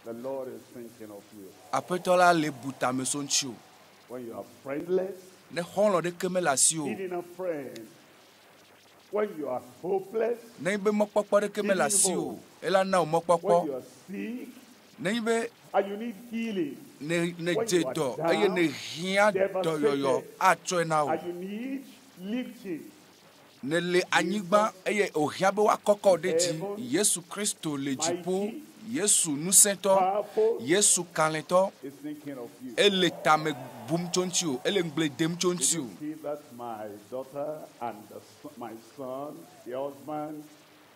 The Lord is thinking of you. Apetola le buta me sonchio. When you are friendless, Ne holo de kemelasio. needing a friend. When you are hopeless, Ne be mokpokpo de kemelasio. Ela na when mokpokpo. you are sick, Ne be and you need healing, ne When you are jedo. down, Eye ne hia do yoyo. Acho na o. and you need lifting. Ne le anyigba eye ohia be wa kokko deji. Yesu Kristo le jipo. Yesu nusento. Powerful Yesu kalento. is thinking of you. Ele tame bum chonchio. Ele ngle dem chonchio. See that my daughter and my son, the husband,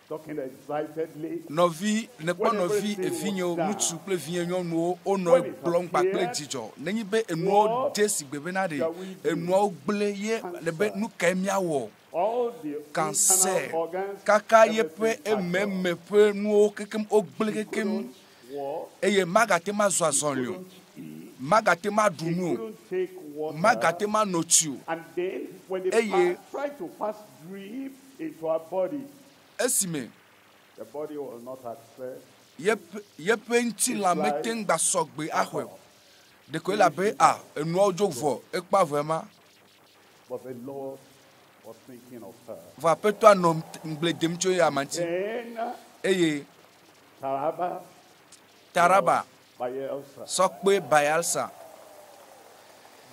talking excitedly. Novi ne kpo novi evinyo mutu ple vinyo no ono blong pa ple dijo. Nenyi be enu desi gbebe na de. Enu gble ye le be nu kemia wo. All the Cancer. internal organs, Kaka ye pe ememe pe nu kekem ogble kekem. walk, Eye magate ma zoazonlio. Magate ma dunu. couldn't take water. Magate ma notiu. And then when Hey, they try to pass drip into our body, Esime the body will not accept. ye pe nti la meten gba sogbe ahwe. De ko la be a enu ojo vo e pa vraiment. But the Lord was thinking of her. Va pe to anom ngle dem cho ya manti. Then Eye Taraba, Taraba Bayelsa, sokpe Bayelsa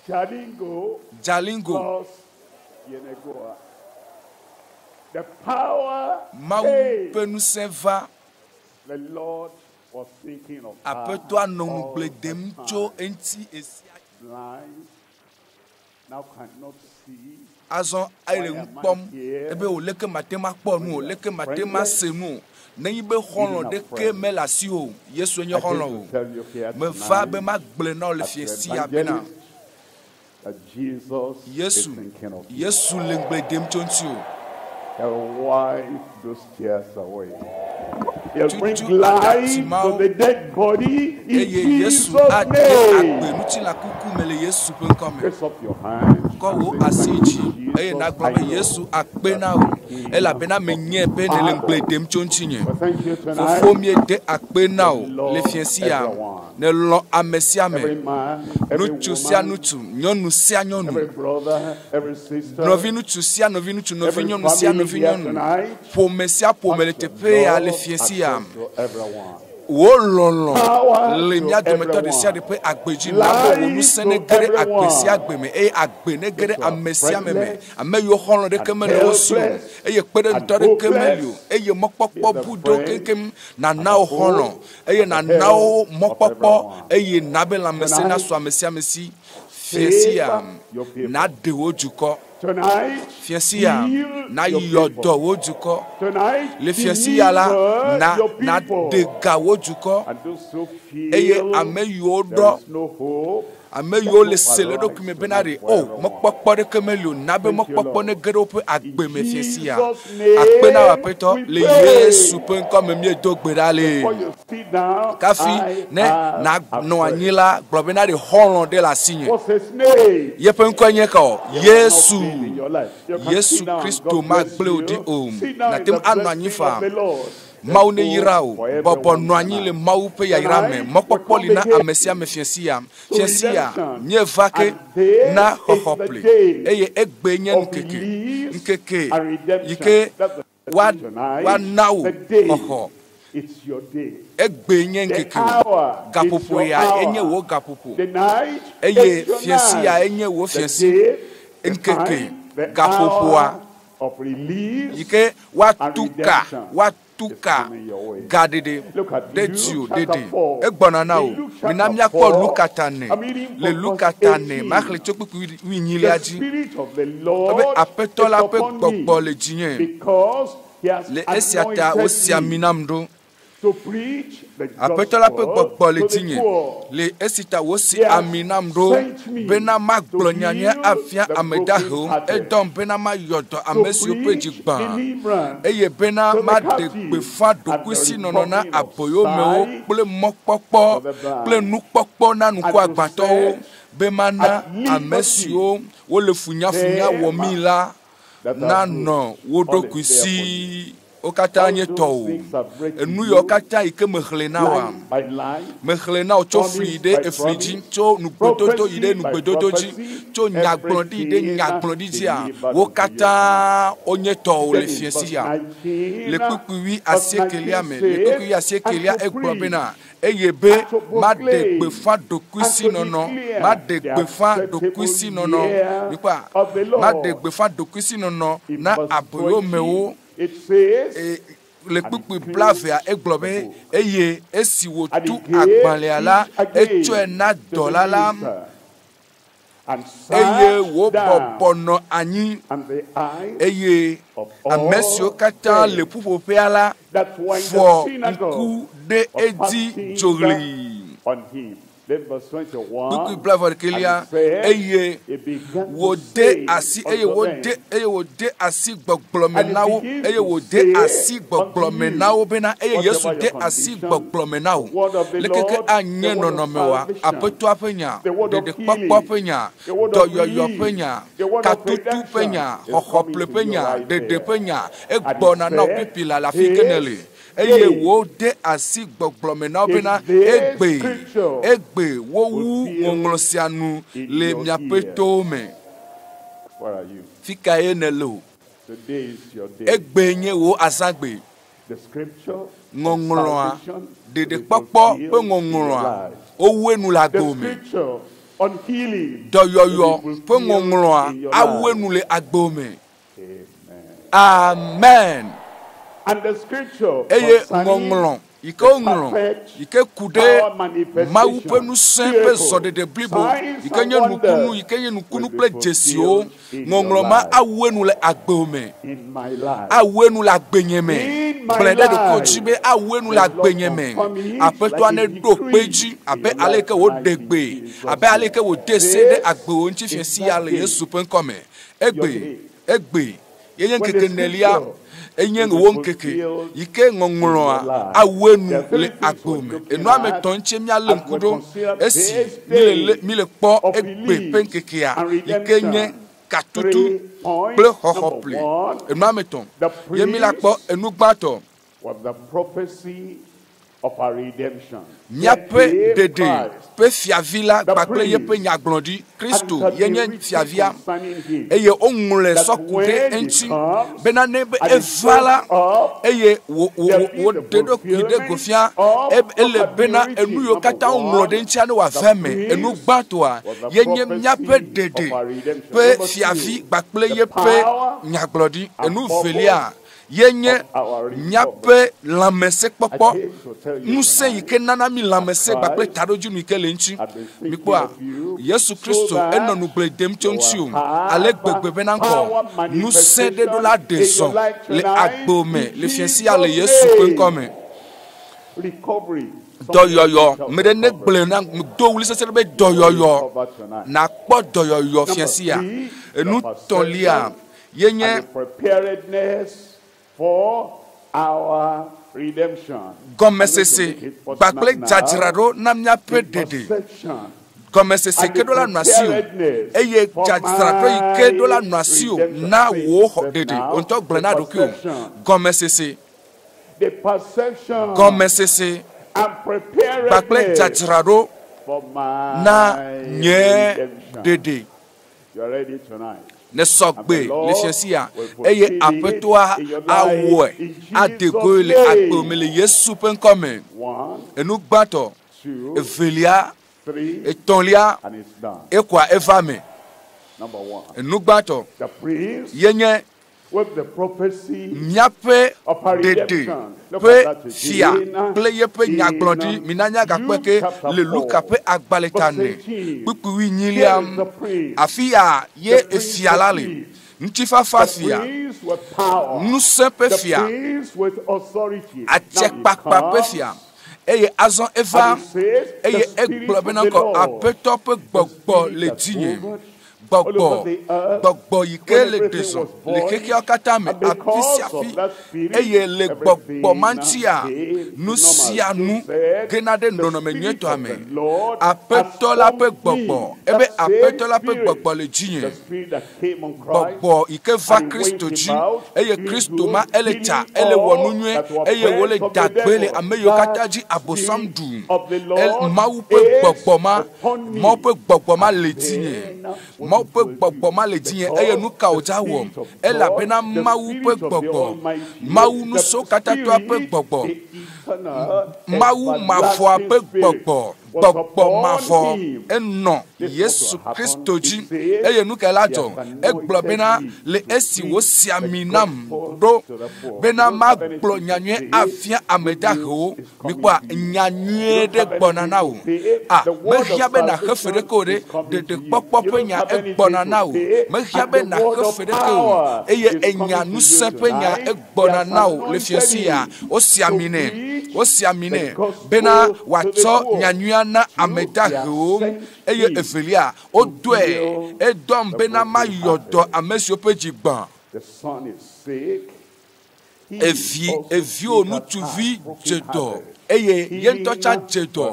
Jalingo, Jalingo plus Yenegoa. The power, Mau hey, penu seva the Lord was thinking of a pe her. to anom all ngle the dem time. cho enti esi Blind, now cannot see. azon aire npom ebe o leke matema kpo nu o leke matema senu neyi be holon de ke melasi o Yesu enye I came holon to tell you here o me va be tonight ma gble na o le as fie the si abena evangelist that Jesus is Yesu thinking of you. Yesu le ngle dem chonti o He'll wipe those tears away. He'll bring Tutu life akatimao. to the dead body in eye Jesus' Yesu ade name. agbe nuti la kuku mele Yesu pe nkome Raise up your hand. ko wo and say, asiji eye na Jesus, gbo I be know. Yesu akpe na o ela be na menye pe ne le ngle dem chonti nye But thank you fofo tonight. mi de akpe na o le fie si ya ne lo amesia Every me man, every nutu sia woman, nutu nyonu sia every nyonu brother, every sister, novi nutu sia novi nutu novi every nyonu sia family novi here nyonu tonight. pomesia pomele te pe ya le fie si ya Access to everyone. wo lolo Power le to mia de meto de sia de pe agbeji na bo wonu sene gere agbesi agbeme e agbe ne gere amesia meme ame yo hono de kemele osu e ye pere ndo de kemelio e ye mokpokpo budo kenkem na na hono e ye na na mokpokpo e ye na be la mesena so amesia mesi fiesia na de wojuko Tonight, fiesia heal na your yodo people. wojuko Tonight, le fiesia la deliver your na people. de ga wojuko And those who eye feel ame yo there do is no hope, ame yo le sele do kume benari o mokpokpo de kemelio na be mokpokpo ne gere ope agbe me fiesia akpe na wapeto le Yesu pe nko me mi do gbedale before you sit down, kafi I ne have na a no friend. anyila globenari hono de la signe What's his name? ye pe nko nye ka Not Yesu been in your life. You can Yesu sit down. Kristo God ma bless gble you. odi o Sit down na in tem the anu blessing anyifa of the Lord. mau ne There's yira hope o for bobo everyone no anyi le tonight. mau pe ya yira me mokpokpo li na amesia me fiesia nye vake na hohople eye egbe nye nkeke yike wa nawo hoho It's your day. egbe nye The nkeke hour is gapopo your ya enye hour. wo gapopo The night eye is your fiesi ya night. enye wo The fiesi day, the nkeke time, the gapopo a hour of release yike watuka gadede Look at detiu Luke dede chapter 4. egbona na o In Luke chapter minamia kpo 4, lukatane I'm reading le from lukatane verse makle 18. chokpu winyile The aji Spirit of the abe Lord is apetola pe upon gbogbo me le jinye because he has le esiata anointed osia me minamdo to preach the apetola pe gospel gbogbo le to the jinye poor. le esita wosi He has aminamdo sent me bena to magblonyanye heal afia the amedaho brokenhearted, edom bena ma yodo to amesio preach pejigba deliverance eye bena to the ma de captive gbefa and the dokusi nonona recovering of aboyo mewo sight kple mokpokpo for the blind, kple nukpokpo na nuku and to agbatowo set be mana at liberty amesio wo le funyafunya wo mi la that are na bruised. no wo All is there for dokusi okata nye to enu yo kata ike mehlena wa mehlena o cho flide e fliji cho nugbododo ide nugbododoji cho nyagblondi ide nyagblondi dia wo kata onye to le fiesi ya le kukuwi asiekelia me le kukuwi asiekelia egbobena eyebe ma de gbefa dokusi nono ma de gbefa dokusi nono nipa ma de gbefa dokusi nono na aboyo mewo le kpukpu blave a eglobe eye esiwo tu agbanle ala echo na dolala eye wo bobono anyi eye amesio kata le pupope ala for nku de edi jogli Buku blava kelia eye wode asi eye wode asi gboglomenawo eye wode asi gboglomenawo bena eye Yesu de asi gboglomenawo lekeke anye nonomewa apetu apenya de kpakpa penya doyoyo penya katutu penya hohople penya de penya egbona na pipila la fikenele eye wo de asi gbogblomena bena egbe wo wu ngolosianu le miapeto me. Where are you? Fika enelo Today is your day. egbe nye wo asagbe The scripture ngongloa de popo pe ngongloa owenu la the gome scripture on healing doyoyo pe ngongloa awenu le agbome. Amen. Amen. And the scripture Eye concerning ngonglo ike nglo ike kude mawu penu sempe zode de blibo ike nye nukunu ple jesio ngonglo ma awenu le agbome in my life. awenu la gbenyeme blende de kojibe awenu la gbenyeme apeto ane do peji abe aleke wo degbe abe aleke wo desede agbe onchi fiesi ale Yesu pen come egbe yenye kekenelia enye won keke yike ngongloa awenu le agbome enu ameton chemia lenkudo esi mile kpo egbe penkeke ya yike nye katutu ple hohople enu ameton yemila kpo enu gbato Was the prophecy of our redemption. miape dede pe fiavila bakle yepe nyaglondi Kristo yenye fiavia eye onmule sokude enchi benane be evala eye wo dedo kide gofia ele bena enu yo kata onmulode enchi ane wa feme enu gbatoa yenye miape dede pe fiavi bakle yepe nyaglondi enu velia yenye nyape lamese popo nuse yike nana mi lamese bakle tadoju ni kele nchi mikwa Yesu Kristo eno nuble demchonchiu ale gbegbe benanko nuse de dola deson le agbome le fiensi ale Yesu penkome Recovery. doyoyo mede ne gble na do wuli sesebe doyoyo na kpo doyoyo fiensi ya enu tonlia yenye And the preparedness for our redemption. gomesese bakle jajirado na miape dede gomesese kedola nwasio eye jajirado ikedola nwasio na wo dede onto glena dokio gomesese The perception gomesese and preparedness bakle jajirado for my na nye redemption. dede You are ready tonight. ne sogbe le fiasia eye apetoa awe adegole agbomele Yesu penkome 1, enu gbato 2, evelia 3, etonlia and it's done. ekwa evame Number 1. enu gbato The priest yenye with the prophecy miape of our dede redemption. Look pe at that again. fia ple yepe In nyagblodi minanya gakpeke Luke le Luka pe agbaletane verse 18. pupuwi Here is nyiliam the priest. afia ye The priest efialale with ntifafa The fia priest with power. nusepe The fia priest with authority. achekpakpa Now pe he fia comes eye azon eva and he says, eye the Spirit eglobe of the nanko Lord, apeto pe gbogbo the le Spirit dinye that moveth gbɔgbɔ yi ke le desɔn le kekeawo katã me afi sia afi eye le gbɔgbɔ ma ŋutia nu sia nu gena ɖe nɔnɔme nyuietɔa me aƒetɔ la ƒe gbɔgbɔ ebe aƒetɔ la ƒe gbɔgbɔ le dzinye gbɔgbɔ yi ke va Kristo dzi eye Kristo ma ele tsa ele wɔ nu nyuie eye wole dagbe le ame yiwo katã dzi abosam ɖu Mawu ƒe gbɔgbɔ ma Mawu ƒe gbɔgbɔ ma le dzinye Mawu ƒe gbɔgbɔ ma le dzinye eye nu ka wòdza wɔm elabena Mawu ƒe gbɔgbɔ Mawu nusɔ katã tɔa ƒe gbɔgbɔ Mawu mavɔa ƒe gbɔgbɔ gbɔgbɔ mavɔ enɔ Yesu Kristo dzi eye nu ka la dzɔ egblɔ bena le esi wosi ami nam ɖo bena magblɔ nyanyuie afia ame dahewo mikpɔa nyanyuie ɖe gbɔna na wo mehia be naxe fe ɖeke o ɖe ɖeɖekpɔkpɔ ƒe nya egbɔna na wo mehia be naxe fe ɖeke o eye enya ŋusẽ ƒe nya egbɔna na wo le fiasi ya wosi ami nɛ bena wòatsɔ nyanyuia na ame dahewo eye evelia wodoe edɔm bena mayɔ dɔ ame siwo ƒe dzi gbã eviwo ŋutsuvi dze dɔ eye ye ŋutɔ tsa dze dɔ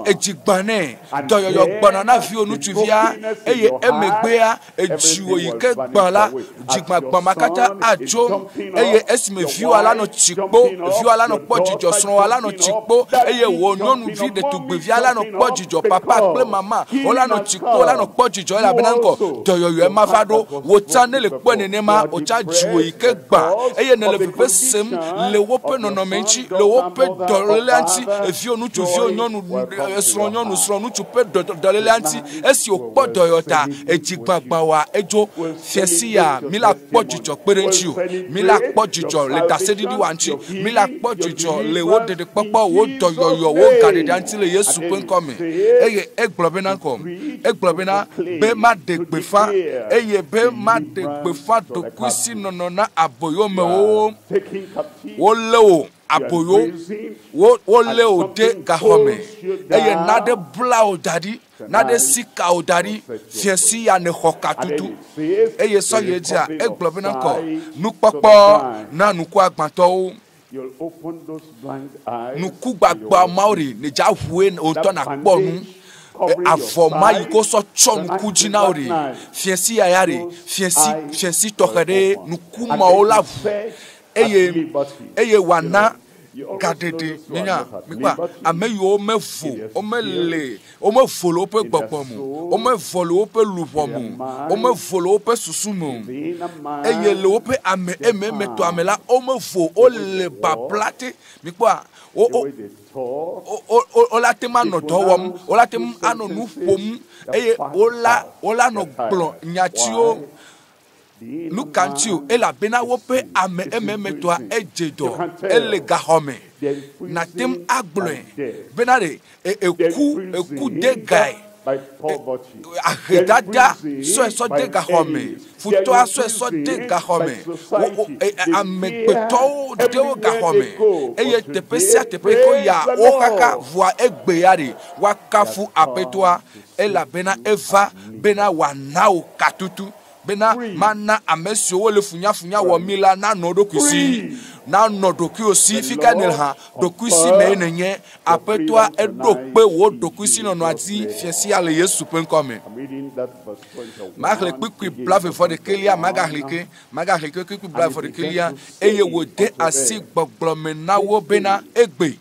edzi gbã nɛ dɔyɔyɔ gbɔna na viwo ŋutsuvia eye emegbea edziwo yi ke gbã la dzigbagbã ma katã adzo eye esime viwoa la nɔ tsi kpo viwoa la nɔ kpɔ dzidzɔ srɔ̃woa la nɔ tsi kpo eye wò nyɔnuvi ɖetugbivia la nɔ kpɔ dzidzɔ papa kple mama wola nɔ tsi kpo wola nɔ kpɔ dzidzɔ elabena ŋkɔ dɔyɔyɔe ma va ɖo wòtsa ne le kpɔe nenema wòtsa dziwo yi ke gbã eye ne le veve sem le woƒe nɔnɔme ŋuti le woƒe dɔlélia ŋuti eviwo ŋutsuviwo nyɔnu srɔ̃ nyɔnu srɔ̃ ŋutsu ƒe dɔlélia ŋuti esi wòkpɔ dɔyɔta edzigbãgbãwoa edzo fiasi ya mi la kpɔ dzidzɔ kpe ɖe ŋuti o mi la kpɔ dzidzɔ le daseɖiɖiwa ŋuti mi la kpɔ dzidzɔ le wo ɖeɖekpɔkpɔ wo dɔyɔyɔ wo gaɖeɖea ŋuti le Yesu ƒe ŋkɔ me eye egblɔ bena egblɔ bena be maɖe gbeƒã eye be maɖe gbeƒã ɖokuisi nɔnɔ na aboyomewo wolé wo aboyo wolé wo ɖe gaxɔme eye naɖe bla wo da ɖi naɖe sika wo da ɖi fiasi ya ne xɔ katutu eye sɔye dzia egblɔ bena nukpɔkpɔ na nuku agbãtɔwo nuku gbagba mawo ɖe ne dza ʋue wòtɔ nakpɔ nu avɔ ma yi ko sɔ tsɔ nuku dzi na wo ɖe fiasi ya ɖe fiasi tɔxɛ ɖe nuku mawo la ʋu eye wòana gaɖeɖe minya mikpa ame yiwo mevo womele womevo le woƒe gbɔgbɔ me womevo le woƒe luʋɔ me womevo le woƒe susu me eye le woƒe ame ememetɔ ame la womevo wole babla te mikpa wola tem anɔ dɔ wɔm wola tem anɔ nu ƒom eye wola nɔ gblɔ nyatsiwo nukantiwo elabena woƒe ame ememetɔa edze dɔ ele gaxɔme natem agblɔe bena ɖe eku de gae ahedada sɔesɔ de gaxɔme futɔa sɔesɔ de gaxɔme amegbetɔwo dewo gaxɔme eye teƒe sia teƒe ko ya wo kaka vɔa egbe ya ɖe woakafu aƒetɔa elabena eva bena wòana wo katutu bena mana ame siwo le funyafunya wɔ mi la nanɔ ɖokui si nanɔ ɖokui si fika ne ha ɖokui si me nenye aƒetɔa eɖo kpe wo ɖokui si nɔnɔ ati fiasia le Yesu ƒe ŋkɔ me. Maxle kpikpi blavevɔ ɖekelia magaxli ke kpikpi blavevɔ ɖekelia eye wòde asi gbɔgblɔ me na wo bena egbe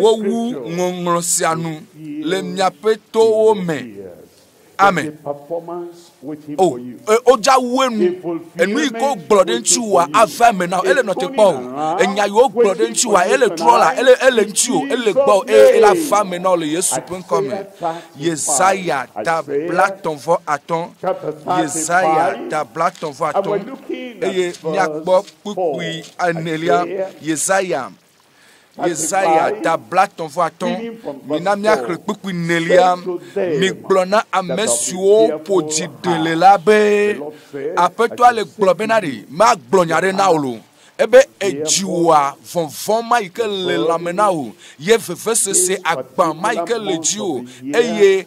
wowu ŋɔŋlɔ sia nu le miaƒe towo me. Amen. Oja wenu enu yi ko gblɔ ɖe ŋuti wa ava me na ele nɔ te kpɔ o enya yiwo gblɔ ɖe ŋuti wa ele trɔ la ele ŋuti o ele gbɔ ele ava me na le Yesu ƒe ŋkɔ me. Yesaya tabla tɔnvɔ atɔ̃ Yesaya tabla tɔnvɔ atɔ̃ eye miakpɔ kpukpui anelia Yesaya tabla tɔnvɔ atɔ̃ mina miaxlẽ kpukpui nelia migblɔ na ame siwo ƒo dzi ɖele la be aƒetɔa le gblɔ bena ɖe magblɔ nya ɖe na wo lo ebe ejiwa vonvoma ike le lamena o ye vevesese agbama ike le ji o eye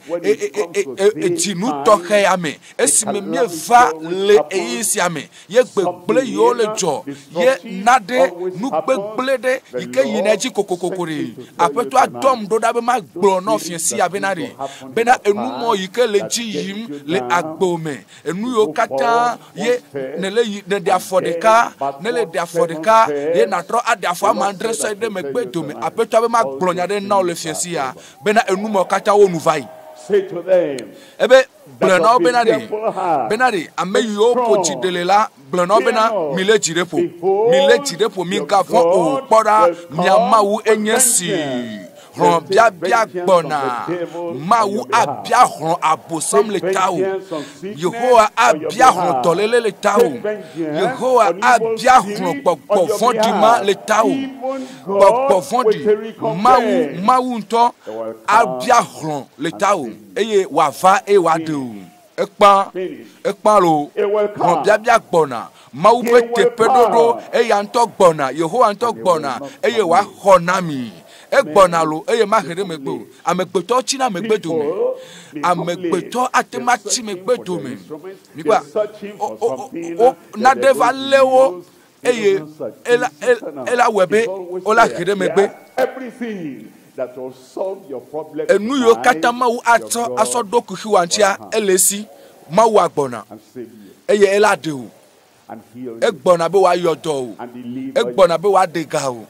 ejinu toke ame esime mie va le eyisi ame ye gbegble yo le jo ye nade nu gbegble de ike yineji kokokokori apeto adom do da be ma gbo no fiesi abenari bena enumo ike le ji yim le agbome enu yo kata ye nele de dia fodeka nele dia fodeka ye natro adia fo amandre so de megbedome apeto abe ma gblonya de na le fiesi ya bena enumo kata wo nu vai. Say to them, ebe bleno benari ameyo pochi delela bleno bena mile jirepo mi gafo o pora mi amawu enyesi hron bia gbona mawu abia hron abosom le tawo Yehowa abia hron tolele le tawo Yehowa abia hron gbogbo fondi ma le tawo gbogbo fondi mawu nto abia hron le tawo eye wa va e wa de ekpan lo hron bia gbona mawu pe tepedodo eya nto gbona Yehowa nto gbona eye wa honami egbona lo eye ma here megbo amegbeto chi na megbedome amegbeto atemachi megbedome nipa na deva lewo eye ela webe ola here megbe everything that will solve your problem. Enu yo kata mawu aso doku hiwanchia elesi mawu agbona eye ela de o egbona be wa yodo o egbona be wa dega o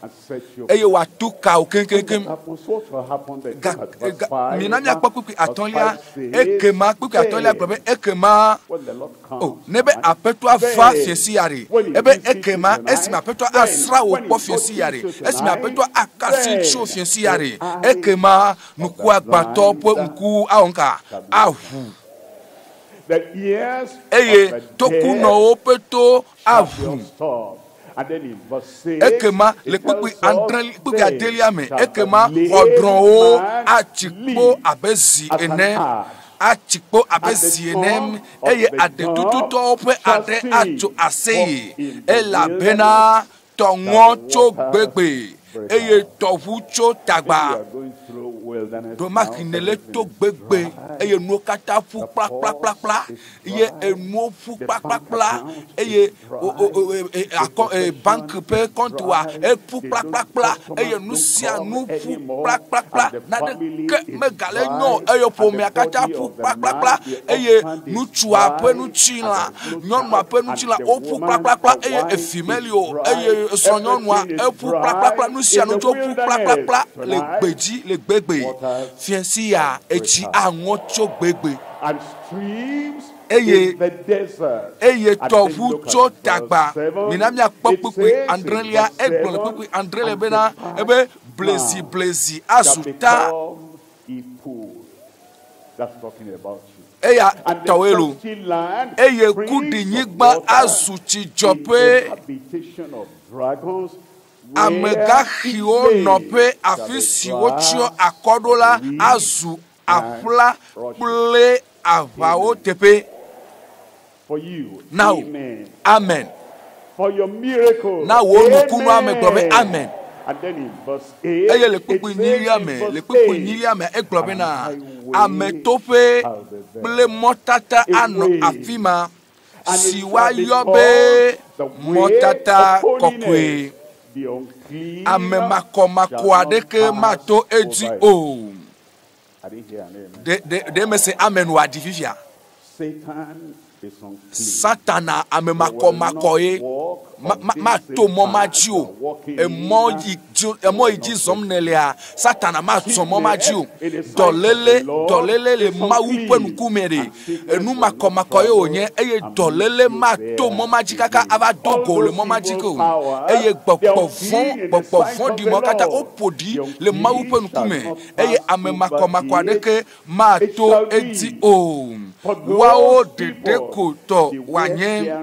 eye wa tuka o kenkenkem mina mi akpakuku atolia ekema kuku atolia gbe ekema o nebe apeto afa fiesi yare ebe ekema esima apeto asra wo po fiesi yare esima apeto akasi cho fiesi yare ekema nuku agbato po nku ahonka ahu eye toku no opeto avu ekema le kpukpi andreli kpukpi adelia me ekema odron o achikpo abezi ene achikpo abezi enem eye adetutu to pe ade acho aseye ela bena tonwo cho gbegbe eye tofu cho tagba domaki nele to gbegbe eye nu kata fu kpla eye enu fu kpla eye bank pe compte wa e fu kpla eye nu sia nu fu kpla na de ke megale nyo eye po me kata fu kpla eye nu chua pe nu chila nyonu ape nu chila o fu kpla eye efimelio eye so nyonu a e fu kpla nu sia nu jo fu kpla le gbeji le gbegbe fiensi ya echi awon cho gbegbe and streams eye in the desert. eye tofu cho tagba minami akpokpukpi andrelia egbon kpukpi andrele bena ebe blezi asuta That's talking about you. eya tawelu eye kudi nyigba azuchi jope Habitation of dragons. amegahio nope afisiwo chio akodola azu afla ple avao tepe. For you, Now, amen. For your miracle, Now, wonukunu ameglobe amen. And then in verse 8, Eye le kpukpu nyiri ame, le kpukpu nyiri ame eglobe na ametope ple motata ano afima siwa yobe motata kokwe. Ame mako adeke mato eti o. De me say amen wa divivia. Satan is unclean. Satana ame mako e mato momaji o. Emo iji zomnelia Satana mato momaji o. Dolele le maupe nukumere. Enu mako e onye eye dolele mato momaji kaka ava dogo le momaji ko. Eye gbogbo fon di mokata opodi le maupe nukume. Eye ame mako adeke mato eti o. Wao dede koto wanye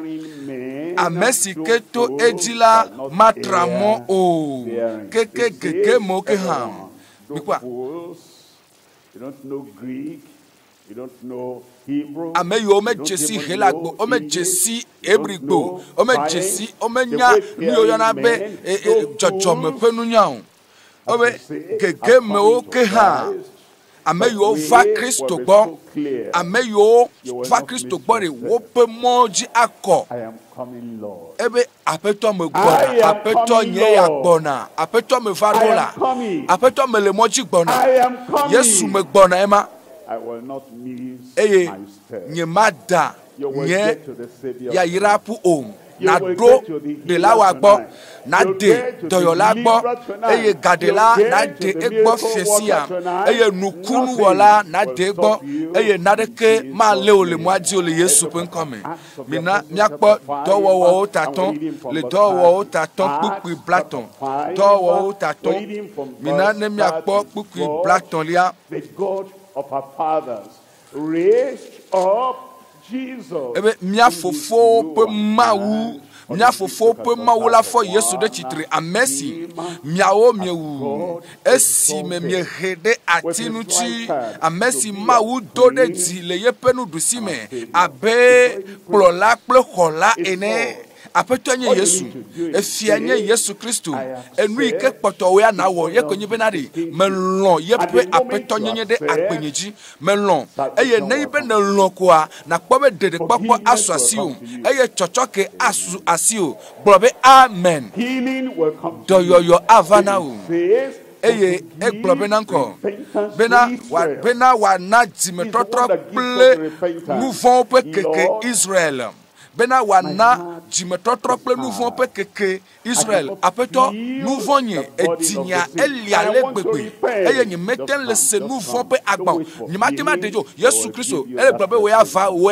amesi keto ejila matramo o keke mo ke ham. You don't know Greek, You don't know Hebrew. Ameyo ome jesi helagbo, ome jesi ebrigbo, ome jesi ome nya miyo na be jojome penunya. Ome gege me o ke ha. Ameyo va Kristo gbo. Ameyo va Kristo gbo re wo pe moji akọ. I am coming, Lord. Ebe apeto me gbona, apeto nye ya gbona, apeto me varola, apeto me le moji gbona. Yesu me gbona ema. I will not miss Eye my step. nye mada You will nye get to the Savior. ya yirapu om na do de la wa gbo na de doyola gbo eye gadela na de egbo fesia eye nukunu wala na de gbo eye nadeke ma le ole mo adi ole Yesu pen come mina miakpo dowo o taton le dowo o taton pupu blaton dowo o taton mina ne miakpo pupu blaton lia. The God of our fathers raised up Jesus. Ebe mia fofo pe mawu mia fofo pe mawu la fo Yesu de chitre amesi miawo miewu esi me miehede atinuchi amesi mawu do de ti le yepenu dusime abe plola ple khola ene apetonye Yesu efianye Yesu Kristo enu ike kpoto ya na wo ye konyi benade melon ye pe apetonye de agbenyeji melon eye na ibe na lon ko a na kpobe dede kpokpo aso asio eye chochoke asu asio brobe amen. Healing will come do yo avana o faith. Eye eglobe nanko bena wa na dimetotro ple mouvon pe keke Israël bena wana jimetotro ple mouvon pe keke Israël apeto mouvon nye etinya elia legbegbe eye nyi meten le se mouvon pe agban nyi matema dejo Yesu Kristo ele globe we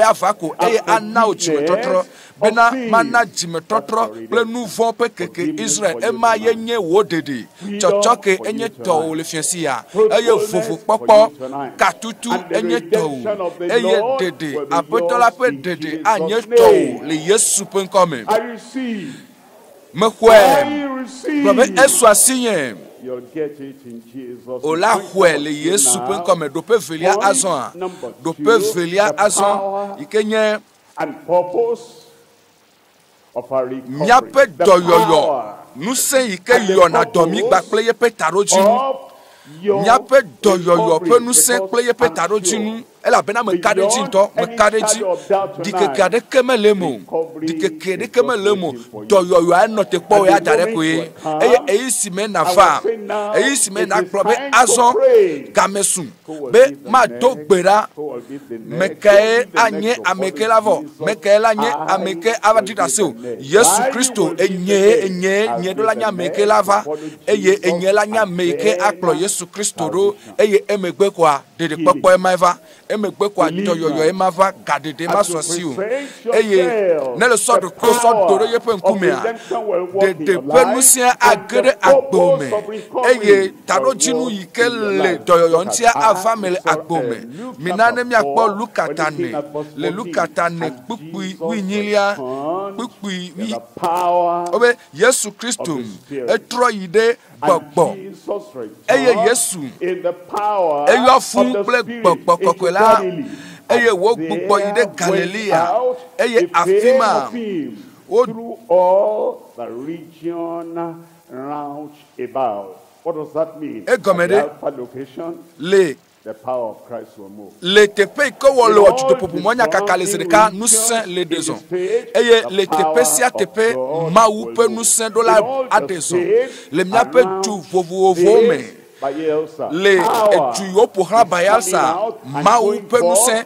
ava ko eye ana o jimetotro bena mana jimetotro ple mouvon pe keke Israël ema yenye wo dede chochoke enye to le fiasia eye fofu popo katutu enye to eye dede apeto la pe dede anye to le Yesu pen come I receive. me kwe probe eso asinye You'll get it in Jesus. ola kwe le Yesu pen come do pe velia azon do pe velia azon ikenye And purpose of our recovery. miape The doyoyo power nu se ike yo na domi gba ple ye pe taroji of your miape doyoyo pe nu se recovery. ple ye pe taroji nu ela bena me kadeji nto me kadeji dikekade kemelemo dikekade kemelemo doyoyo anote po ya dare ko ye eyi sime na fa eyi sime na probe azon gamesun be ma do gbera mekae anye ameke lavo mekae anye ameke avadita se Yesu Kristo enye do la nya meke lava eye enye la nya meke aklo Yesu Kristo ro eye emegbe kwa dede popo emava emegbe kwa doyoyo emava gadede maswasi o eye ne le so do ye pe nkume a dede penusia agere agbome eye tarojinu yikele doyoyo ntia avamele agbome minane mi akpo lukatane pupu winyilia pupu wi obe Yesu Kristo etro yide gbogbo eye Yesu eyo fun ple gbogbo kokola eye wo gbogbo yide Galilea eye afima through all the region round about. What does that mean? Egomede Alpha location, le the power of Christ will move. le tepe ko wolo otuto popo monya kakale zerika nusen le dezon eye le tepe sia tepe mawu pe nusen dola adezon le miape tu vovo me le etu yopo ha bayalsa mawu pe nusen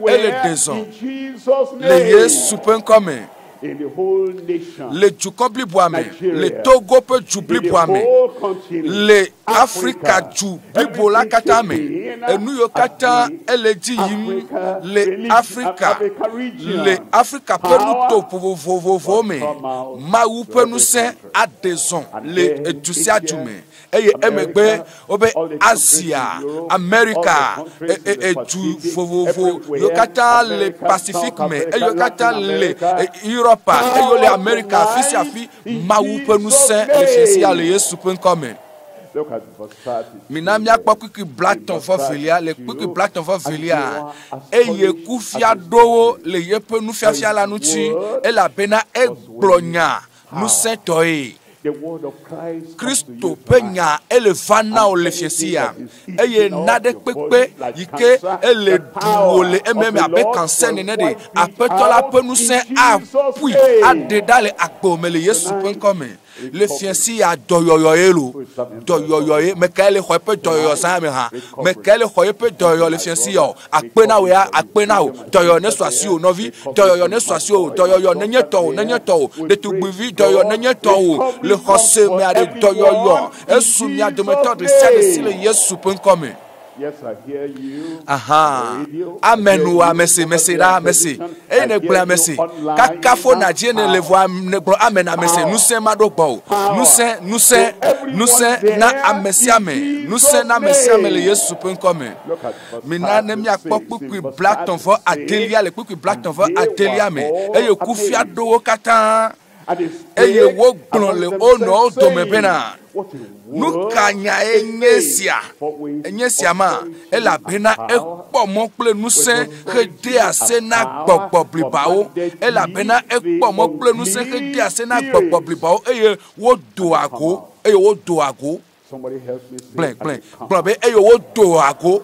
ele dezon le Yesu pen come in the whole nation, le jukobli boame le Togo pe jubli boame le Africa ju bibola katame enu yo kata eleji yim le Africa pe nu to vovo me mawu pe nu se adezon le etusi ajume eye emegbe obe Asia America etu vovo yo kata le Pacific me yo kata le Europe eyo le America fisi afi mawu pe nu se le fisi ale Yesu pen come Look at verse 30. Minamia kwa kwiki blaton for filia, le kwiki blaton for filia. Eye kufia dowo le yepe nu fiafia la nuti, e la bena e glonya, nu sentoe. The word of Christ. Christo penya ele fana o le fiesia. Eye nade pepe yike ele duole ememe abe kansen ne de apetola penu sen apui adedale akpomele Yesu penkome. Le fiancé a doyoyo elo doyoyo me kale ko pe doyoyo sa me ha me kale ko pe doyoyo le fiancé yo akpena we akpena o doyoyo ne swasi o novi doyoyo ne swasi o doyoyo ne nyeto de tugbivi doyoyo ne nyeto o le khose me ade doyoyo esu mi adometo de sele Yesu penkome. Yes, I hear you. Aha. Amen ou amesi da mesi. E ne gble amesi. Kakafo na je ne le voix ne glo amen amesi. Nous sen madogbo. Nous sen na amesi ame. Nous sen na amesi ame le Yesu pen comme. Mina ne mi akpokpu black ton fo atelia le kuku black ton fo atelia me. E yo kufia do katan. E ye wo glon le ono do me bena. Nukanya enyesia ma ela bena ekpo mo ple nusen kede ase na gbogbo blibao ela bena ekpo mo ple nusen kede ase na gbogbo blibao eye wo do ago Somebody help me say blen be eye wo do ago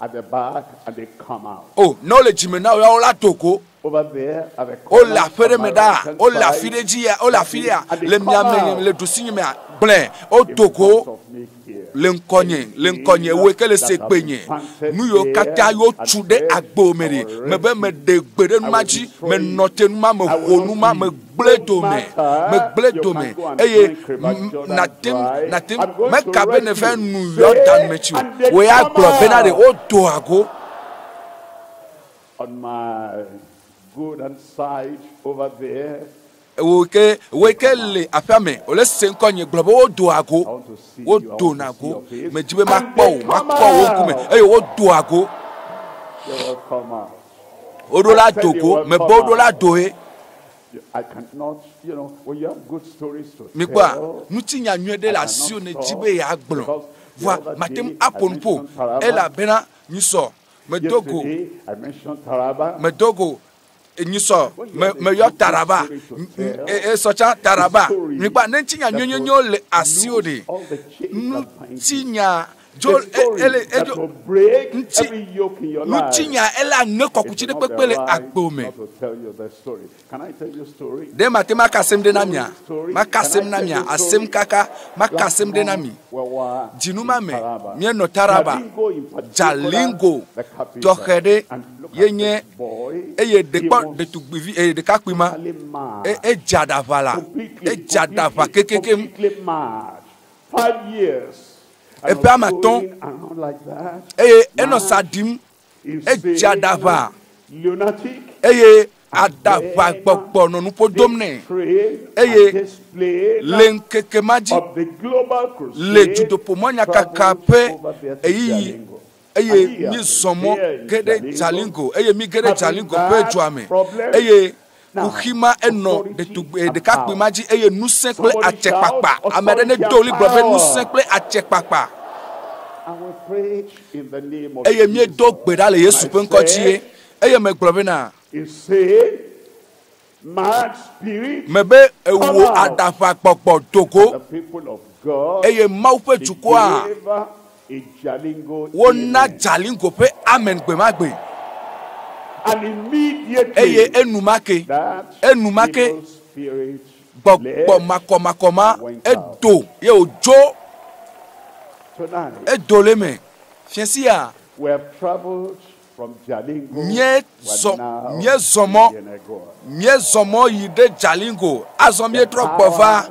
at the back and they come out. Oh no le jimena o la toko over there at the o la fere meda o la fideji o la filia le miame le dusinye me blen o toko lenkonye we kele se penye nu yo kata yo tude agbo mere me be me de gbere nu maji me note nu ma me honu ma me bledo me eye natim me ka be ne fe nu yo dan mechi we agbo be na de o do ago on my good and side over there. We le afame o le senkonye globo o do ago o do nago me jibe makpo wo kume o do ago o do la dogo me bo do la doe. I cannot, when you have good stories to me tell. Nu tinya nwe de la si o ne jibe ya gblon voi matem aponpo e la bena nyiso me dogo I mentioned Taraba. me dogo Niso me yo Taraba socha Taraba nipa ntinya nyonyo le asiode ntinya jo ele ntinya ela nekokuchi de pepele agbome. Can I tell you a story? De matema kasem de namia makasem namia asem kaka makasem de nami jinuma me mie no Taraba Jalingo dokhede yenye eye de tugbivi de kakpima e jadavala e jadava kekeke 5 years e pe amaton eye eno sadim e jadava lunatic eye adava gbogbo no nu podomne eye lenkeke maji le judo pomonya kakape eye mi somo gede Jalingo eye mi gede Jalingo pe juame eye uhima eno de kakpe maji eye nusekle achekpakpa amede ne doli globe nusekle achekpakpa eye mi do gbeda le Yesu pe nkochie eye me globe na mebe ewo adafa popo toko eye maupe chukwa wona Jalingo pe amen gbe magbe and immediately eye enumake gbogbo makoma edo ye ojo edole me fiancia we have traveled from Jalingo mie zomo yide Jalingo azomie trogbova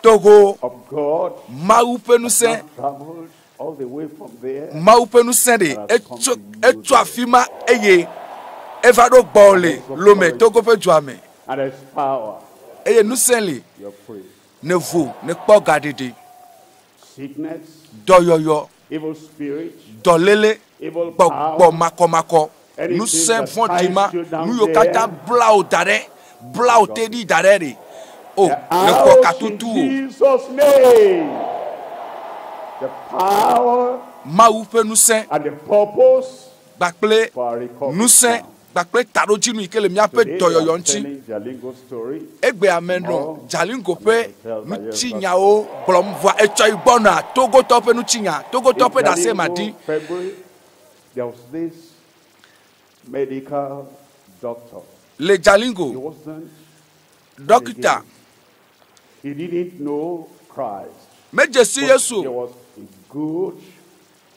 Togo of God maupenu all the way from there maupenu sende etu afima eye evado bole lome Togo pe juame and there's power eye nusenli you're free nevu ne kpogadede sickness doyoyo evil spirit dolele evil gbogbo makomako nusen fondima nuyo kata blau dare blau tedi dare re o ne ko katutu Jesus name the power Mawu ƒe ŋusẽ and the purpose kpakple for our recovery. ŋusẽ kpakple taɖodzinu yi ke le míaƒe dɔyɔyɔ ŋuti. Telling Jalingo story. Egbe ame nɔ Jalingo ƒe ŋutinyawo gblɔm vɔa etsɔ yi gbɔna Togotɔ ƒe ŋutinya, Togotɔ ƒe ɖase ma di. February, there was this medical doctor. Le He Jalingo, wasn't, dɔkita he didn't know Christ. medzesi He Yesu was a good,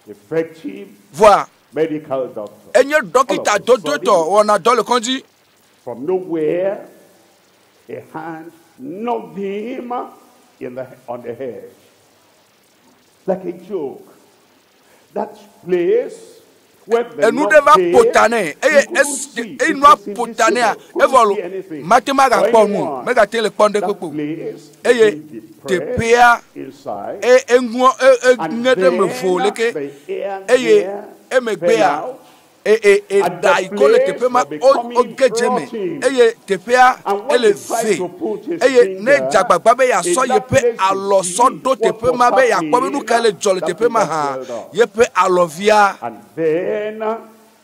effective vɔa medical doctor. enye dɔkita dodotɔ wɔna dɔ le kɔdzi. From nowhere, a hand knocked him on the head. Like a joke. That place where the Enu ɖe va ƒota nɛ eye enua ƒota nɛa evɔ matema gakpɔ nu megate le kpɔm ɖe kpekpe eye teƒea eŋuɔ eŋe ɖe me vo leke eye emegbea eɖa yi ko le teƒe ma oge dze me eye teƒea ele ve eye ne dzagbagba be yeasɔ yeƒe alɔ sɔ ɖo teƒe ma be yeakpɔ be nu ka le dzɔ le teƒe ma hã yeƒe alɔvia. And then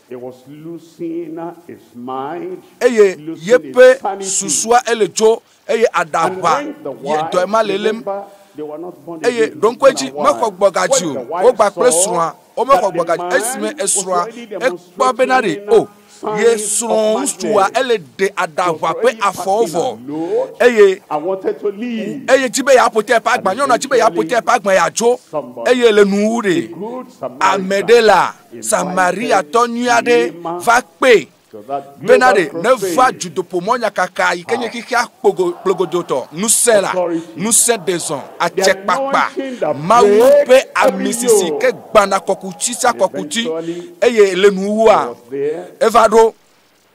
he was losing his mind. Eye losing yeƒe his sanity. susua ele dzo eye And aɖaʋa when the ye dɔ ema lelem remember, they were not born eye again. ɖonkɔedzi When mexɔ gbɔgadzi the o wife wogba kple saw srɔ̃a womexɔ that the gbɔgadzi man esime was esrɔ̃a already ekpɔ bena ɖe o ye signs of srɔ̃ ŋutsua madness. ele ɖe aɖaʋa ƒe Already afɔwo packing vɔ her load eye and wanted to leave. dzi be yeaƒo te eƒe agba nyɔnua dzi be yeaƒo te eƒe agba yeadzo eye le nuwu ɖe Good ame Samaritan ɖe la Samariatɔ nyui aɖe va kpe to that bena ɖe global ne crusade. va dzodoƒomɔ nyakaka yi ke nye xixia kplogodotɔ ŋusẽ la ŋusẽ dezɔn atsekpakpa Mawu ƒe amisisi ke gbana kɔkuti sia kɔkuti eye le nuwua was there. eva ɖo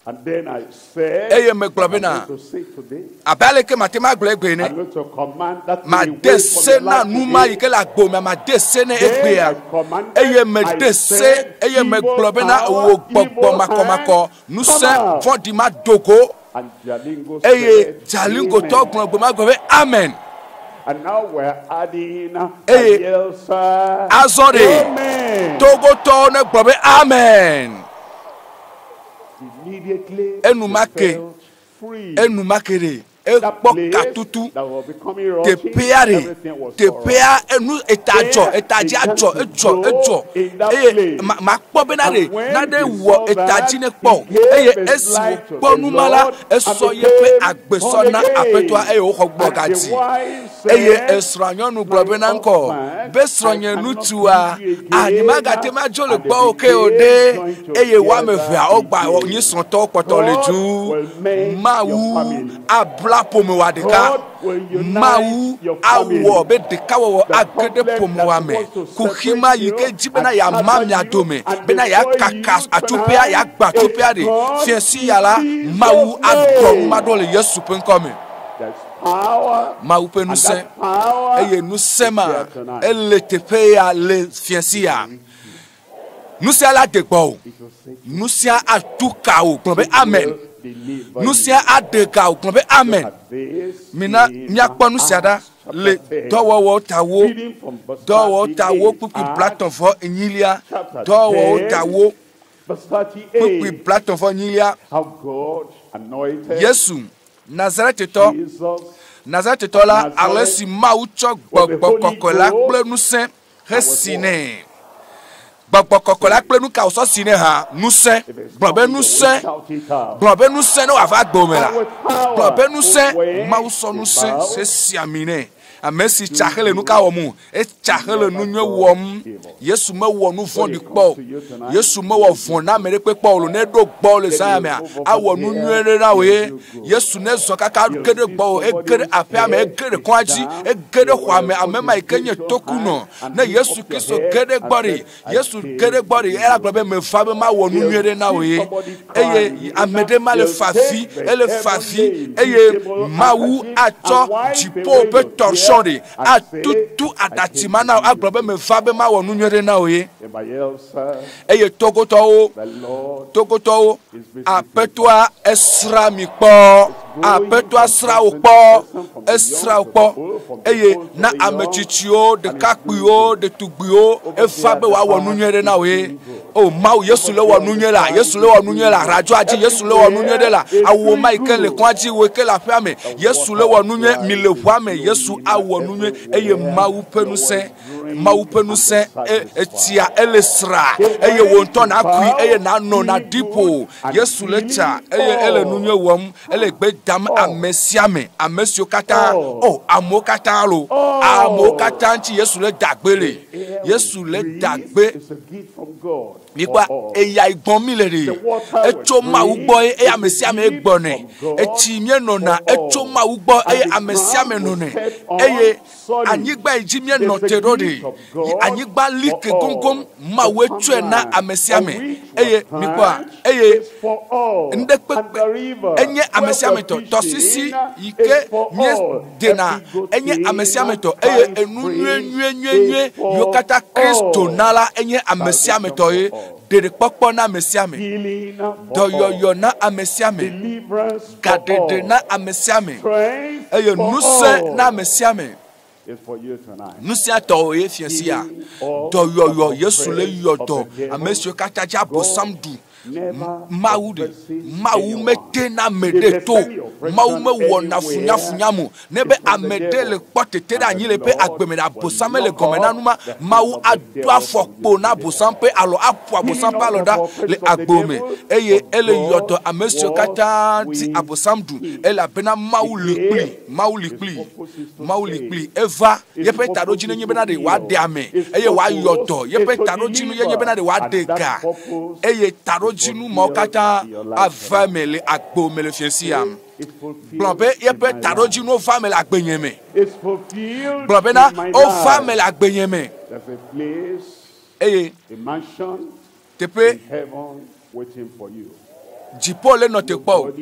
And then I said, eye megblɔ I'm bena going to say today, abe aleke mate ma gblɔ egbe ne I'm going to command that ma thing de away se from na your life numa yi today. ke le agbo me ma de se ne egbea eye me de se eye me gblɔ bena wo gbɔgbɔ makɔmakɔ ŋusẽ vɔɖi ma dogo And Jalingo eye said, Jalingotɔ Amen. gblɔ gbe ma gblɔ be amen. And now we're adding Hey. Bielsa. Azɔ ɖe Amen. Togotɔwo ne gblɔ be amen. Immediately, Enumake. he felt free. Enumake ɖe That ekpɔ place katutu that was becoming rotten, teƒea ɖe everything was all right. teƒea enu etadzi adzɔ edzɔ eye makpɔ bena ɖe naɖe wɔ etadzi ne kpɔ eye esi wòkpɔ numa la esɔ yeƒe agbesɔ na aƒetɔa eye wòxɔ gbɔgadzi eye esrɔ̃a nyɔnu gblɔ bena ŋkɔ be srɔ̃nye ŋutsua anyimagate ma dzo le gbɔwò ke o ɖe eye woame evea wogba nyi srɔ̃tɔwo kpɔtɔ le dzu Mawu abla ƒomewa ɖeka Mawu awɔ be ɖekawɔwɔ age ɖe ƒomewa me kuxima yi ke dzi bena yeama mia dome bena yeakaka atsopea yeagba atsopea ɖe fiesi ya la Mawu agblɔ numa ɖewo le Yesu ƒe ŋkɔ me. There's power. Mawu ƒe And ŋusẽ that power eye ŋusẽ ma ele teƒe ya le fiesi ya ŋusẽ la de gbɔ o ŋusẽ atu ka o gblɔ be amen ŋusẽ aɖe ga o gblɔ be amen. Mina miakpɔ nu sia ɖa le dɔwɔwɔ tawo dɔwɔwɔ tawo kpukpi blatɔ̃ vɔ enyilia dɔwɔwɔ tawo kpukpi blatɔ̃ vɔ enyilia how God anointed Yesu Nazaretitɔ Jesus Nazaretitɔ la ale si Mawu tsɔ gbɔgbɔ kɔkɔe la kple ŋusẽ hesi nɛ gbɔgbɔ kɔkɔe la kple nu ka wòsɔ si nɛ hã ŋusẽ gblɔ be ŋusẽ gblɔ be ŋusẽ ne wòava gbɔ me la gblɔ be ŋusẽ Mawu sɔ ŋusẽ sesi ami nɛ ame si tsaxe le nu ka wɔm o etsaxe le nu nyuie wɔm Yesu mewɔ nu vɔ̃ɖi kpɔ o Yesu mewɔ vɔ̃ na ame ɖekpe kpɔ o lo ne ɖo gbɔ le zã mea awɔ nu nyuie ɖe na wò ye Yesu ne zɔ kaka ge ɖe gbɔ o ege ɖe aƒea me ege ɖe kɔa dzi ege ɖe xɔa me ame ma yi ke nye tokunɔ ne Yesu Kristo ge ɖe gbɔ ɖe Yesu ge ɖe gbɔ ɖe ela gblɔ be meva be mawɔ nu nyuie ɖe na wò ye eye ame ɖe ma le fafi ele fafi eye Mawu atsɔ dziƒo ƒe tɔrɔsɔ ɖe atutu aɖatsi ma na agblɔ be meva be mawɔ nu nyuie ɖe na wò ye eye Togotɔwo Togotɔwo aƒetɔa esra mi kpɔ aƒetɔa sra wò kpɔ esra wò kpɔ eye na amechichio de kakpio de tugbio efa be wa wo nunye de na we o mau Yesu le wo nunye la Yesu le wo nunye la rajo aji Yesu le wo nunye de la awo Michael le kwaji we ke la fiame Yesu le wo nunye mi le voame Yesu awo nunye eye mau penu se etia elesra eye wonto na akui eye na no na dipo Yesu le cha eye ele nunye wom ele gbe dam amesiame amesio kata o amokata lo amokata nti Yesu le dagbele Yesu le dagbe nikwa eya igbon mi le re echo ma ugbo e amesiame egbone echi mie no na echo ma ugbo e amesiame no ne eye anyigba ejimie no terode anyigba like gongom ma wetu na amesiame eye nikwa eye ndekpepe enye amesiame to tosisi ike nye dena enye amesiame to eye enunye yokata Kristo nala enye amesiame to e de pokpo na amesiame doyoyo na amesiame gadede na amesiame eye nuse na amesiame is for you tonight. Nusia to e fiasia do yo Yesu le yodo amesio kataja bosamdu maude mau metena medeto mau me wona funyamu nebe amedele potete da nyile pe agbeme da bosame le gomena numa mau adu afokpo na bosampe alo apu abosampe alo da le agbome eye ele yodo amesio katati abosamdu ele abena mau likpli eva yepe taro jinu nyebe de wa de ame eye wa yodo yepe taro jinu nyebe de wa de ga eye taro jinu mokata avamele agbomele fiesiam blombe yepe taro jinu famele agbenyeme blombe na o famele agbenyeme there's a place eye a mansion tepe in heaven waiting for you. Jipole no te po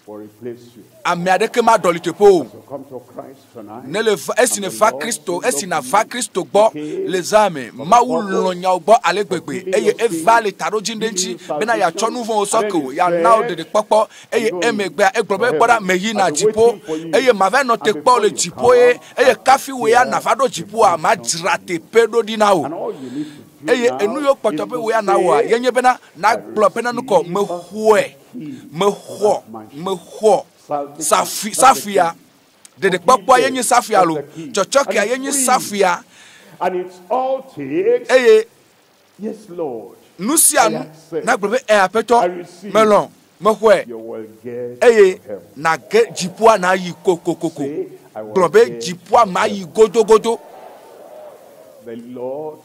Or replace you. Amiadeke ma doli te po. So come to Christ tonight. Ne le esine fa Kristo esina fa Kristo gbo les ame ma wulo nya gbo alegbegbe eye evale taro jindenchi bena ya chonu von osoko ya now de popo eye emegbe egbobe gbora meyi na jipo eye mave no te po le jipo eye kafi we ya na fado jipo a ma jirate pedo dinawo eye enu yo potope we ya na wa yenye bena na gbo pena nuko mehwo safia de papa yenye safia lo chochokia yenye safia and it all takes yes Lord nusia na gbe apeto melon mehwe na ge jipua na yi kokokoko gbe jipua ma yi godogodo the Lord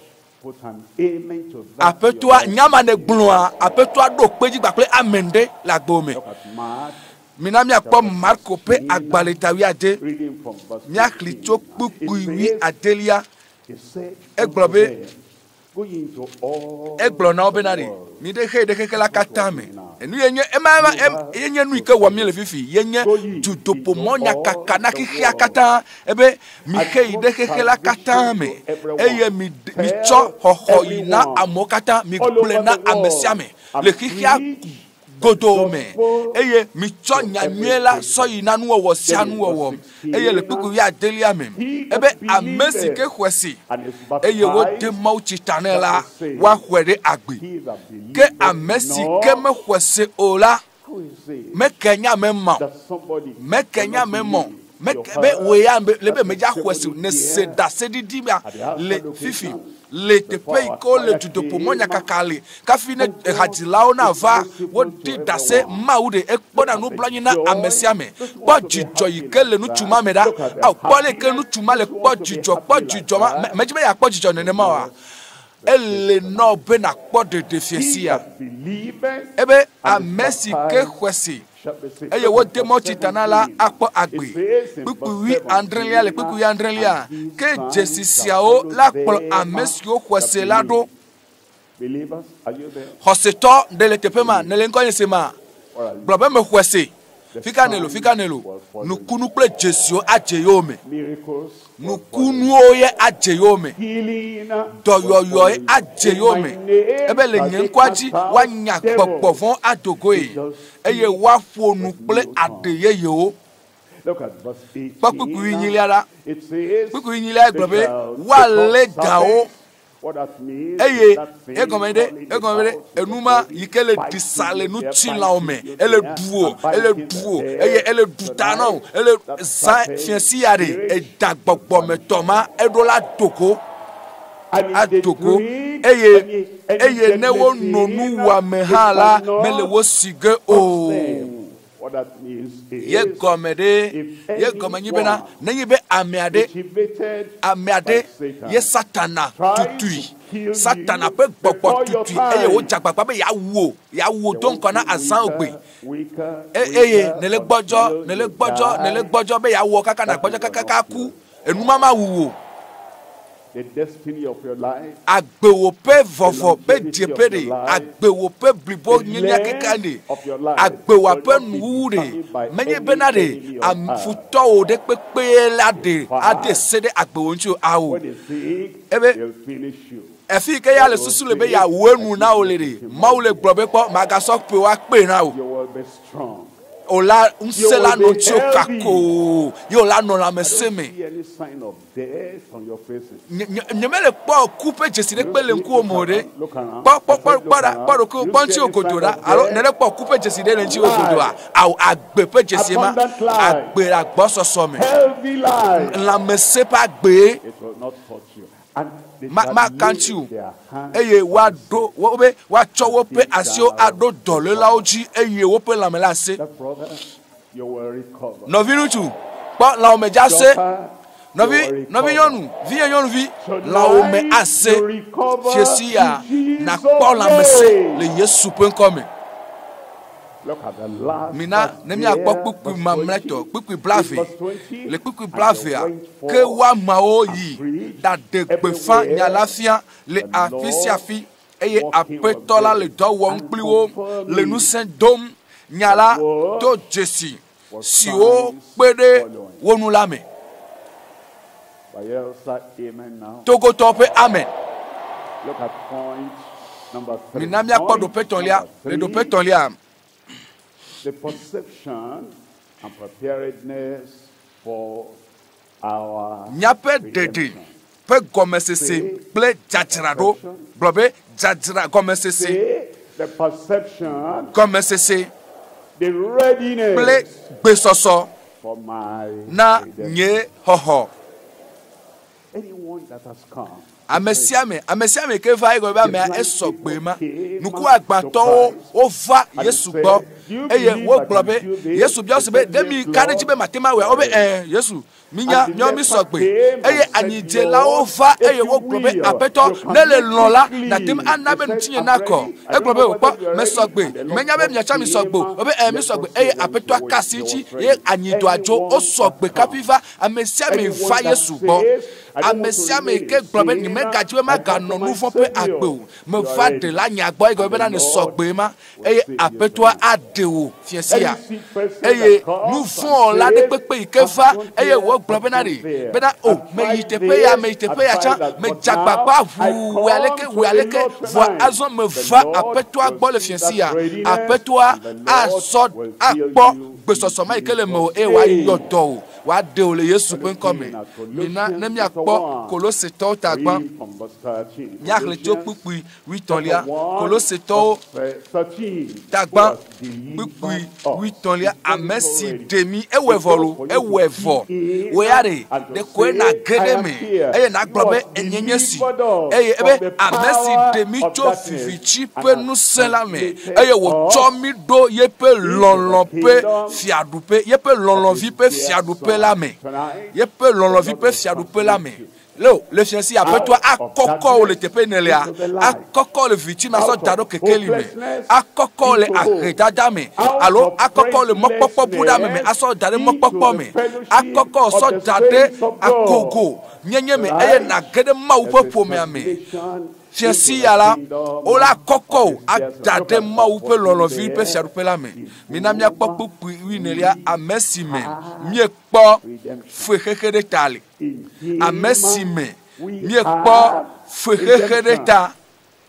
put an amen to that. Apetwa nyama ne gbloa apetwa do peji gba pe amende la gbome minami akpo Marko pe agbaletawi ade mi aklito pupuwi adelia eglobe eglona obenari mi de kekela katame enu yenye yenye nu ike wami le fifi yenye tutopo monya kakana kihia kata ebe mi de kekela katame eye mi cho hohoina amokata mi plena amesiame le kihia godome eye mi cho nyamiela so yinanu wo sianu wo eye le puku ya delia mem ebe amesi ke hwesi eye wo de mauchi tanela wa hwere agbe ke amesi ke me hwesi ola me kenya memma me kenya memmo be we ya lebe meja hwesi ne seda sedidibia le fifi le te pay ko le tuto pomonya kakale kafine hadilao na va wodi dase maude ekpona no blanyi na amesiame po jijo ikele no tuma meda au po le ke no tuma le po jijo ma mejibe ya po jijo nene ma wa ele no be na po de defiesia ebe amesi ke hwesi eye wo demo titanala akpo agbe pukuwi andrelia ke jesisiao la plo amesio hweselado Believers, are you there? hoseto de letepema ne lenko yesema problem hwese fika nelo nukunu ple jesio ajeyome Miracles, nukunu oye ajeyome doyoyo ajeyome ebe le nyenkwaji wanya popofon adogoe eye wa fonu ple adeyeye o Look at verse 18. It says, what that means is that thing enuma yikele disale nu chilaome ele duo ele dutano ele za fiesiare e dagbogbo metoma edola doko adoko eye newo nonu wa mehala mele wo sige o. what that means is ye gomede nenyibe amiade ye satana tutui satana pe gbogbo tutui eye wo jagbagba be ya wo don kona azan ogbe nele gbojo be ya wo kaka na gbojo kaka ku enuma ma wuwo. The destiny of your life, agbewo pe vovo pe diepere agbewo pe blibo nyenya kekane agbewo pe nuure menye benade amfuto o de pepe lade ade sede agbewo nchu awo ebe efi ke ya le susu le be ya wenu na olere maule gbobe po magaso pe wa pe na o. you will be strong. Ola unsela no chokako yo no la meseme Any sign of death on your faces. nyemele po coupe jesire pele nku omore po para ko ponchi ogodora alo nele po coupe jesire nchi ogodora au agbe pe jesima agbe agbososo me Healthy life. la mese pa gbe It will not hurt you. And ma can't you eye wa do wa chowo pe asio ado dole la oji eye wo pe la me la se brother, you will recover. no vinu tu pa la o me ja se no vi yonu vi la o me ase fiesia na pa la me se le Yesu pe nkomi. Look at the last mina nemi akpo pupu mamleto pupu blave le pupu blave ke wa ma o yi da de gbefa nya lafia le afisiafi eye apetola le do wo npliwo le nu sen dom nyala to jesi si o pede wonu lame amen now. togo tope amen. Look at point number 3. Mina mi akpo do petonlia le do petonlia. The perception and preparedness for our nyape dede pe gomesese ple jajrado blobe jajra gomesese the perception, gomesese the readiness ple gbesoso for my na redemption. nye hoho Anyone that has come amesiame ke va ego ba me esogbe ma nuku agbato o va Yesu gbo eye wo globe Yesu bi osebe demi kareji be matema we obe Yesu minya nyomi sogbe eye anyije la o va eye wo globe apeto nele lola na tim anabe ntinye nako e globe o pa me sogbe menya be myacha mi sogbo obe mi sogbe eye apeto akasichi ye anyido ajo o sogbe kapiva amesiame va Yesu gbo amesiame ke globe ni mega jiwe ma gano nufo pe agbe me va de la nyagbo ego be na ne sogbe ma eye apeto adewo fiesia eye nufo la de pepe ikefa eye wo globe na re be na o me yitepe ya cha me jagbagba hu we aleke vo azo me va apeto agbo le fiesia apeto aso agbo gbesoso ma ikele me o e wa yodo wa de o le Yesu pe nkomi mina na mi akpo Kolose to tagba nyakle to pupu 8 lia Kolose to tagba pupu 8 lia amesi demi ewevo we are de ko na gede me eye na globe enyenyesi eye ebe amesi demi cho fifichi pe nu selame eye wo chomi do yepe lonlon pe fiadupe yepe lonlon vi pe fiadupe la me yepe lonlon vi pe fiadupe la me le fiancé après toi akoko le tepe nelia akoko le victime so dado kekeli me akoko le akredada me allo akoko le mokpopo buda me aso dade mokpopo me akoko so dade akogo nyenye me eye na gede mawu popo me ame fiancé ala ola koko adade mawu pe lolo vi pe fiarupe la me mina mi akpopo wi nelia amesi me mi ekpo fekekede tali amesi me mi ekpo fekekede ta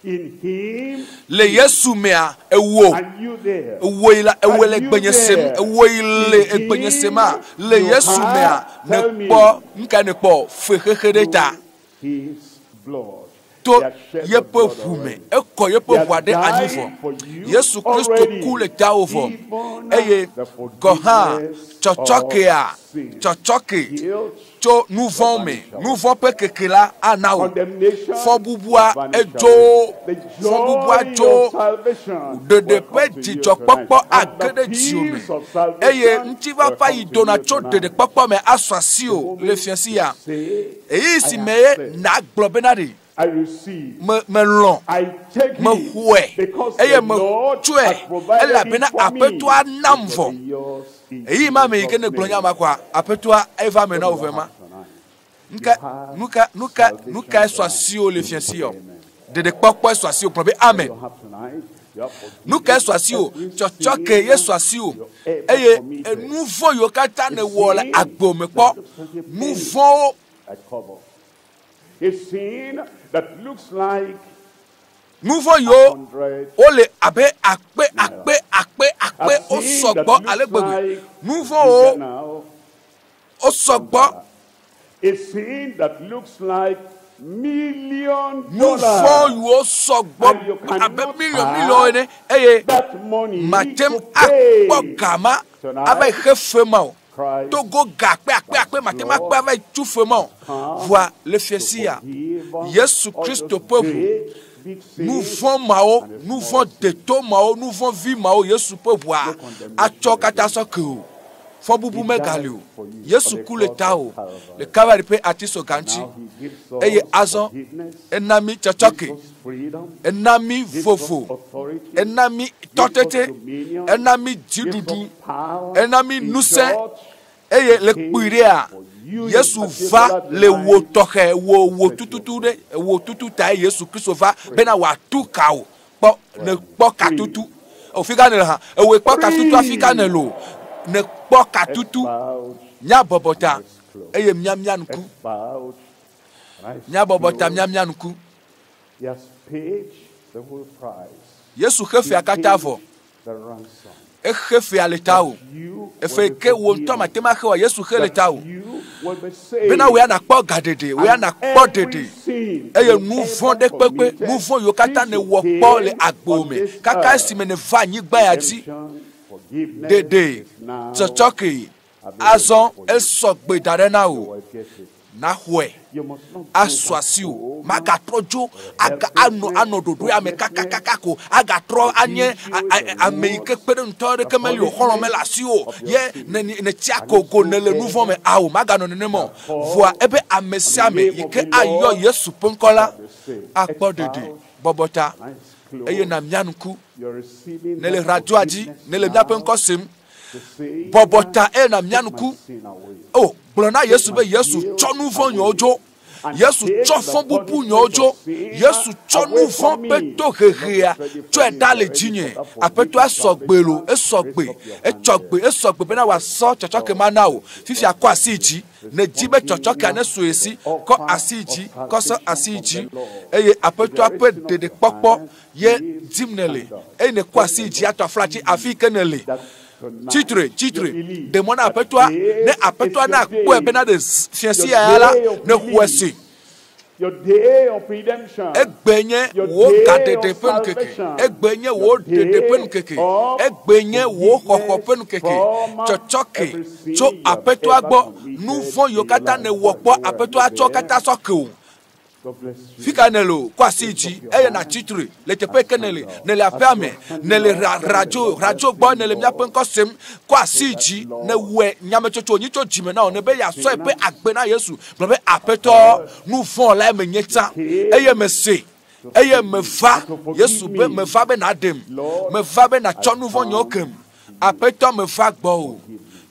In him, le Yesu mea ewo are you there? ewoila ewele gbenyesem ewoile egbenyesema le Yesu mea ne kpo nka ne kpo fehehedeta His blood. to yepe hume eko yepe wade anyifo Yesu Kristo kule taofo eye goha chochoke to nouvon pe kekela anao fo bubua ejo de pe jijo popo agede jiome eye ntiva pa idona cho de popo me asasio le fiancia eyi si meye na globenari I receive. Me I take it because the the Lord has has provided it for me. Eyi ma me ikene glonya makwa apetua eva me na ovema nuka swasio le fiansio de pokpo swasio probe amen nuka swasio chochoke yeswasio eye nouveau yokata ne wole agbomepo nouveau a sin that looks like nouveau yo ole abe akpe osogbo alegbegbe nouveau osogbo a sin that looks like $1,000,000 nouveau yo osogbo abe million ene eye matem akpogama abe hefema Togo akpe matem akpe abe tufema voit le fiesia Yesu Christo peuple nous vont mao, nous vont déto mao, nous vont vie mao, Yesu peut voir. A chokata soko. Fo bubu megalio. Yesu kule tao. Le kawari pe atiso ganchi. Eye azon enami chachoke. Enami fofo. Enami totete. Enami jidudu. Enami nuse. Eye le kuirea. Yesu va le wo toke wo tututu de wo tututa Yesu Kristo va bena wa tukao po ne po katutu ofika ne ha we po katutu afika ne lo ne po katutu nya bobota eye miamia nku nya bobota miamia nku Yesu hefe akatavo hefe aletao efe ke wo ntoma tema he wa Yesu hele tao bena we na kpo gadede we na kpo dede eye mouvon de pepe mouvon yo kata ne wo kpo le agbome kaka sime ne va nyigba ya ti dede chochoke azon esogbe darena o na hwe aswasio magatrojo aga ano dodo ya me kakakako aga tro anye ameike pere ntore kemelio holo melasio ye ne tiakogo ne le nouveau me awo magano ne mo voa ebe amesiame yike ayo Yesu ponkola akpodede bobota eye na mianku ne le radio aji ne le miapenkosim bobota e na mianku oh blona Yesu be Yesu cho nouveau nyojo Yesu cho fon bubu nyojo Yesu cho nouveau peto heria cho edale jinye apeto asogbelo esogbe esogbe bena wa so chochoke manao fifi akwa asiji ne jibe chochoke ane soesi ko asiji ko so asiji eye apeto ape de popo ye dimnele ene kwa asiji ato flachi afikenele Titre, demona apetwa ne apetwa na kpo ebe na de fiansi yala ne huesi. Your day of redemption. Egbenye wo gadede pen keke. Egbenye wo dede pen keke. Egbenye wo koko pen keke. Chochoke. So apetwa gbo nouveau yokata ne wokpo apetwa chokata sokeu. Fika nelo kwa siji eye na chitri le tepe kenele ne le afame ne le radio gbo ne le miapen kosem kwa siji ne we nyame chocho nyicho jime na ne be ya so epe agbe na Yesu be apeto nu fon la menyeta eye mese eye meva Yesu be meva be na dem meva be na cho nu fon nyokem apeto meva gbo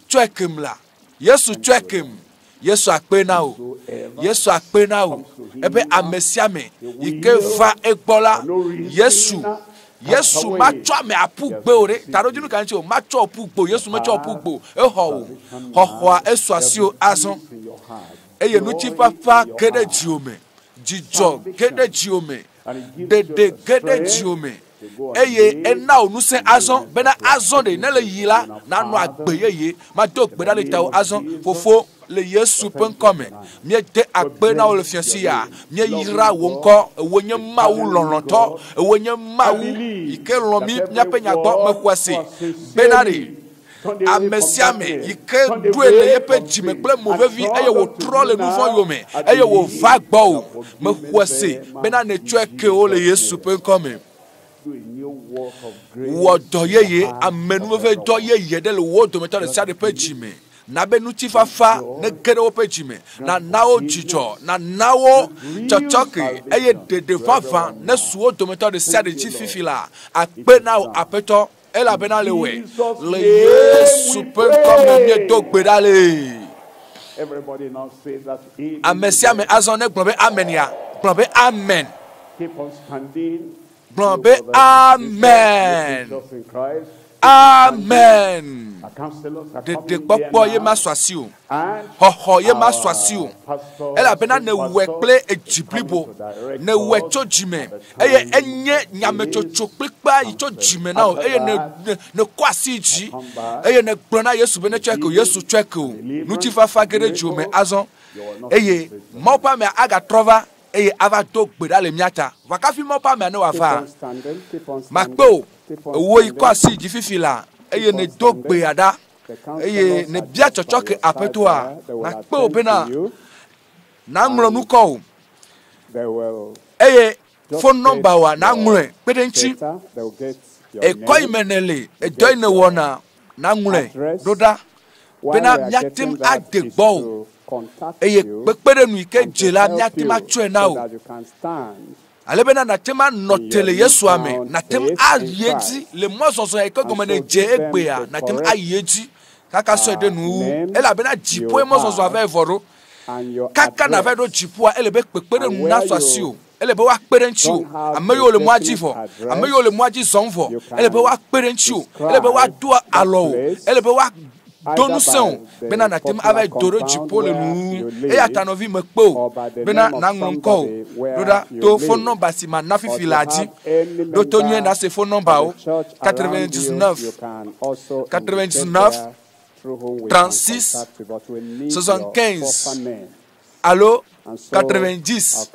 twekem la Yesu twekem Yesu akpena o Yesu akpena o ebe amesiame ike va egbola Yesu macho me apugbe ore tarojinu kan che o macho opugbo Yesu macho opugbo eho ho eswasio azon eye nuchi papa kede jiome jijo kede jiome dede gede jiome eye ena onuse azon bena azon de nele yila na no agbeyeye ma do gbeda le tawo azon fofo le Yesu pen come mie de agbe na o le fiansi ya mie yira wo nko wonye ma wu lolonto wonye ma wu ike lomi nya pe nya gbo mekwase benari amesiame ike duele yepe jime ple mauvais vie eye wo tro le nouveau yome eye wo va gbo mekwase bena ne tweke o le Yesu pen come wo doyeye amenu ve doyeye de le wo do meto de sa de pe jime na be nuti fafa ne gere wo pe jime na nawo jijo na nawo chochoki eye de fafa ne suo do meto de sa de ji fifila akpe na apeto ela bena lewe le Yesu pe comme mieux do gbedale. Everybody now say that amesia me azone globé amen ya globé amen keep on standing. globé amen amen de popo ye ma swasi o ho ye ma swasi o ela bena ne wekple ejiblibo ne wecho jime eye enye nyamechocho pepa icho jime na o eye ne kwasi ji eye ne gbona Yesu bene cheke Yesu cheke o nuti fafa gere jume azon eye mopa me aga trova eye ava do gbeda le miata vakafi mopa me ne wafa makpo wo ikwasi ji fifila eye ne do gbeada eye ne bia chochoke apeto a makpo bena na ngro nuko eye phone number wa na ngre pedenchi e koimenele e doine wona na ngre doda bena miatim adegbo eye pekpere nu ike jela miatim atwe na o alebena na tema notele Yesu ame na tem ayeji le mozozo e ko gomene je egbe a na tem ayeji kaka so de nu ela bena jipo e mozozo ave voro kaka na vedo jipo a elebe pekpere nu na so asio elebe wa kpere nchi o ameyo le moaji fo ameyo le moaji zonfo elebe wa kpere nchi o elebe wa do alo elebe wa donu sen bena na tem ave doro jipo le nu e atanovi mekpo bena na ngonko doda to phone number si ma na fifilaji do to nye na se phone number o 99 36 75 allo 90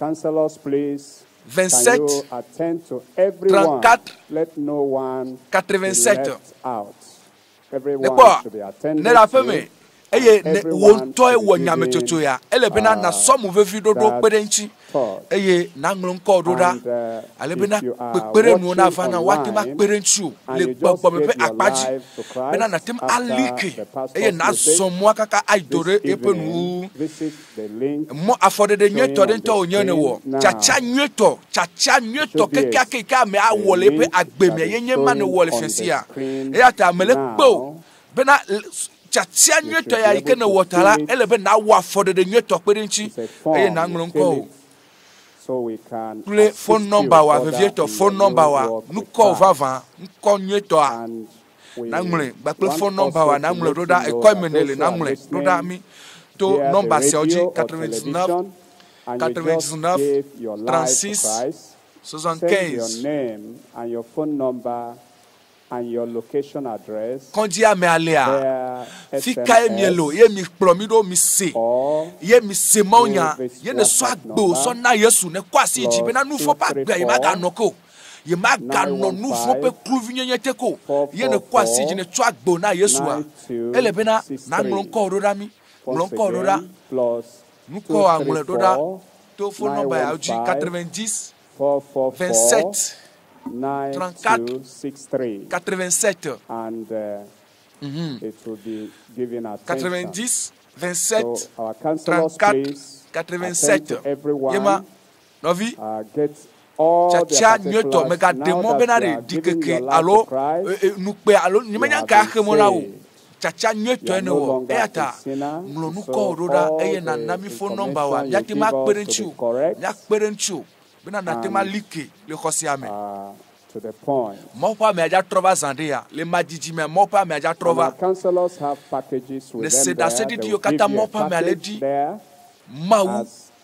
27 34 87 ne la feme eye ne wonto e wonyame chocho ya elebena na somu vevi dodo pedenchi eye na nglonko doda alebena pepere nu na fana watima perenchu le gbogbo mepe apaji bena na tem alike eye na somu akaka aidore epenu mo afode de nyeto de nto onyane wo chacha nyeto kekaka me awole pe agbeme yenye mane wole fensia e ata mele kpo bena chacha nyeto ya ikene wotala elebe na wa fode de nyeto perenchi eye na nglonko play phone number wa vevieto phone number wa nuko vava nko nyeto a na ngule ba play phone number wa na ngule roda e ko menele na ngule roda mi to number se oji 99 36 75 your name and your phone number and your location address. Konji ame alea fika emielo ye mi promido mi se ye mi se maunya ye ne so agbo so na Yesu ne kwasi ji be na nu fo pa gba ye maga noko ye maga no nu fo pe kluvinye teko ye ne kwasi ji ne so agbo na Yesu a ele be na nglonko roda mi nglonko roda nuko amule roda to phone number ya ji 90 27 34 87 and it will be given attention. 90 27 So our counselors, 34 please, 87 everyone, yema novi get all chacha the nyoto mega demo benare dikeke alo nukpe alo nimenya ka khemona wo chacha nyoto ene wo eata mlonu ko roda eye na nami phone number wa yati ma kperenchu ya kperenchu bena na tema like le khosiame to the point. Mopa me aja trova zandia le majiji me mopa me aja trova Counselors have packages with le them seda there. sedi They di will kata give you a mopa me package aledi there mawu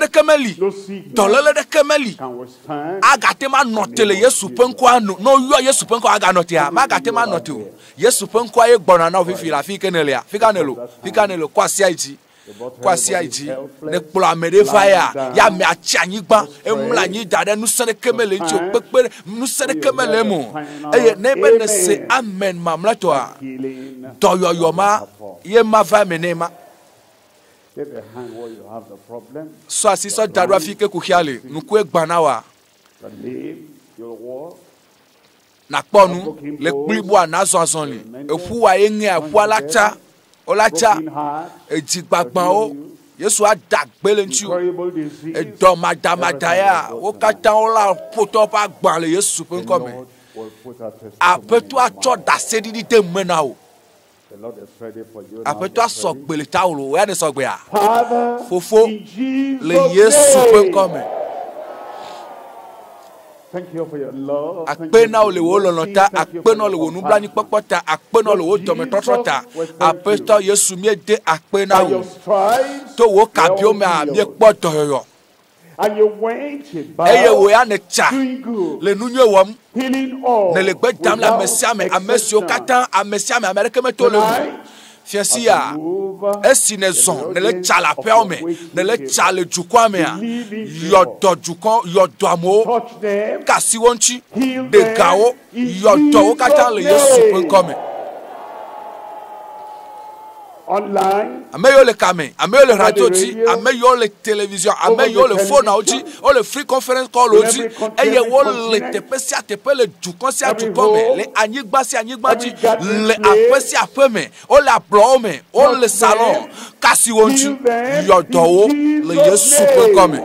de kemeli. No sickness Dolele de kemeli. can withstand. Agatema notele Yesu penko anu. No yo Yesu penko aga notia. Ma agatema notu. Yesu penko aye gbona na ofifi la fi kenele ya. Fi kanelo kwa sia iti. kwasi aji ne kplo amede fire ya me achanyigba emla nyi dade nu sene kemele nti opekpere nu sene kemele mu eye ne be ne se amen mamlato a doyoyoma ye ma va menema so asiso dadu afike kuhiale nuku egbanawa na kponu le kplibo anazo azonli efu wa enge afu alacha olacha ejigbagban o Yesu adagbele nti o edo madamadaya o kata ola poto pa gban le Yesu pe nko me apeto acho dasedidi de mena o apeto asogbele tawlo ya ne sogbe a fofo le Yesu pe nko me. Thank you for your love. Akpena ole wo lonota, akpena ole wo nublani popota, akpena ole wo tometotota. Apeto Yesu miede akpena wo. To wo kabio me a mi kpoto yoyo. And you went Eye wo ya ne cha. doing good, Le nunye wom. healing all. Ne le gbe dam la without mesiame, amesio exception. katan, amesiame, Amerike me to le. Fiasi ya. Esi ne zon, ne le cha la pe ome, ne le cha le jukwa me a. Yodo jukon, yodo amo. Touch them. Kasi wonchi de gawo yodo katan le Yesu pe nko me. Online. Ameyo le kame, ameyo le radio ti, ameyo le télévision, ameyo le phone oti, o le free conference call oti, eye wo le tepe si atepe le dukon si adukon me, le anyigba si anyigba ti, le ape si ape me, o le ablo me, o le salon, kasi wonchi, yodo wo le Yesu pe nko me.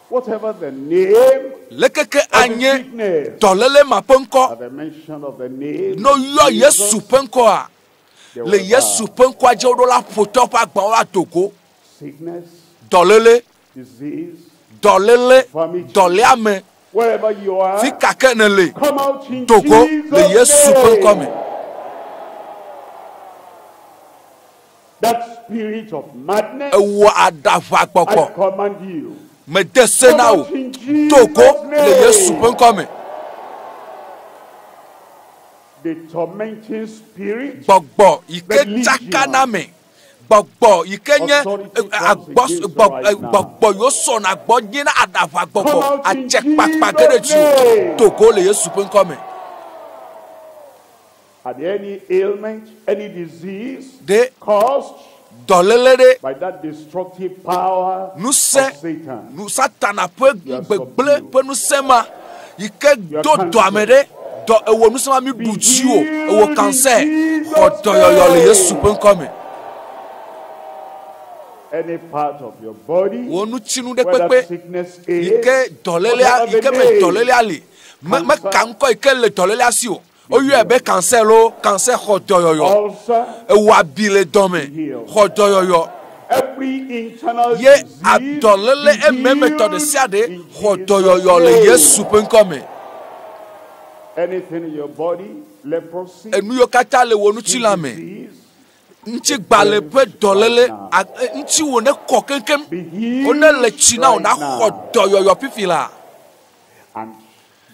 Whatever the name, Lekeke anye sickness, dolele ma pe nko, at the mention of the name, no yo Yesu pe nko a, le Yesu pe nko a je o do la poto pa gba o la togo, sickness, dolele, disease, dolele, doleame, wherever you are, fi kakenele, come out in togo, le Yesu pe Jesus' nko name. me. That spirit of madness, Ewo adava I gbogbo, command you. me dese na o, togo, le Yesu pe nko me. The tormenting spirit, Gbogbo, ike chakana me. Gbogbo, ike nye gbogbo yo so na gbo nyina adava gbogbo, ache pakpa kere ti o, togo le Yesu pe nko me. had any ailment, any disease De caused dolele by that destructive power nu of se Satan. nu satana pe gbegble pe nu sema ike do amede do ewo nu sema mi buji o ewo cancer odo yoyo le Yesu pe nko me. Any part of your body Wo nu chinu de where that pepe sickness ike is, dolele ike me dolele ali me kanko ike le dolele asi o oyo ebe cancer lo cancer odo yoyo ulcer, ewo abile dome odo yoyo every internal ye disease, adolele ememe to de siade odo yoyo le Yesu pe nko me. anything in your body, leprosy, Enu yo kata le wo nu chilame disease, nchi gbale pe dolele nchi wo ne ko kenkem be healed one le china right ona now. hodo yoyo pifila And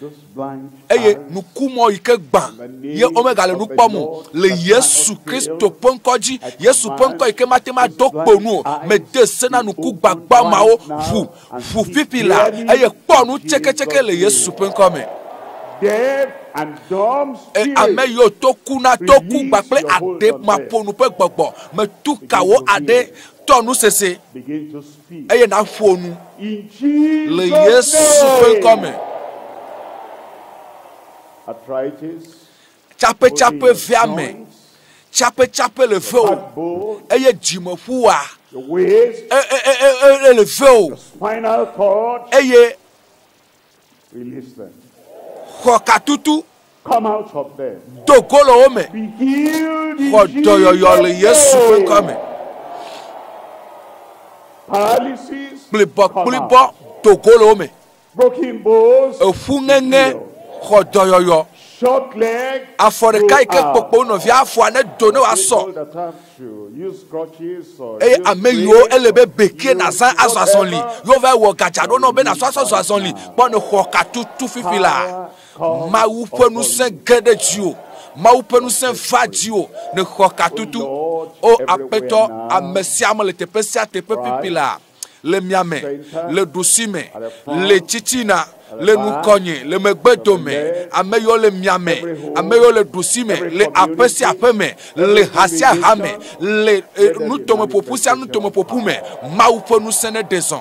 those blind eye eyes, nukumo ike gba ye omega le nukpomu le Yesu Kristo ponkoji Yesu ponko ike matema dokponu me de sena nuku gbagba mao fu pipila eye ponu cheke le Yesu ponko me deaf and dumb spirits, ame yo toku na toku gbagble ade maponu pe gbogbo me tukawo ade tonu sese begin to speak. eye na fonu In le Jesus' Yesu ponko me. name. Arthritis, Chape viame, chape le feu, backbone, eye jimofuwa, the waist, le feu, spinal cord, eye release them. kokatutu, Come out of them. dogolo ome, Be healed in kodoyoyo le Yesu Jesus' name. penkome, Paralysis, plibo, come out. dogolo ome, Broken bones, efungenge, kodoyoyo, short leg, aforeka ike go out. popo no via afo ane done People waso, that have to use crutches or eye use ame yo blades, elebe beke na san use asasonli, whatever yo ve wo gajado no be na so asasonli, pon kokatutu fifila. Ma wu penu se gede ji o Mawu pe nusẽ va dziwo ne xɔ katutu. O aƒetɔ ame sia ame le teƒe sia teƒe pipi la le miame, le ɖusime, le tsitsina, le nukɔnye, le megbedome, ame yiwo le miame, ame yiwo le ɖusime, le aƒe sia aƒe me, le ha sia ha me, le nutomeƒoƒu sia nutomeƒoƒu me. Mawu ƒe ŋusẽ ne ɖe zɔ.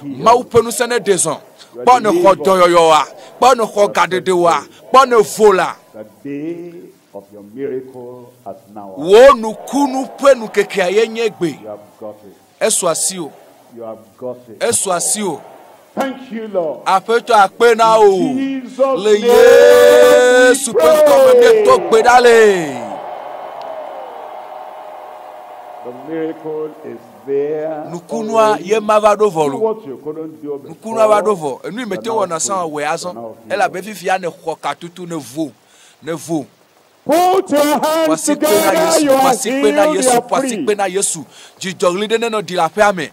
Mawu ƒe ŋusẽ ne ɖe zɔ. Kpɔ ne xɔ dɔyɔyɔwa, kpɔ ne xɔ gaɖeɖewa, kpɔ ne vo la. The day of your miracle has now. Wo nukunu ƒe nukekea ye nye gbe. You have got it. Esu asi o. You have got it. Esu asi o. Thank you, Lord. Aƒetɔ akpe na o. Jesus' Le name Yesu we ƒe ŋkɔme pray. mieto gbe ɖa le. The miracle is there. Nukunua already. ye ma va ɖo vɔ Do lo. what you couldn't do before. Nukunua va ɖo vɔ. Enu yi me te You're wɔna now san free. wɔ azɔ. You're now free. Elabe fifia ne xɔ katutu ne vo. Ne vo. Put your hands Poasi kpe na together. Yesu. You are Poasi kpe na healed. You Yesu. are Poasi free. kpe na Yesu. Dzidzɔɣli ɖe ne nɔ di la ƒea me.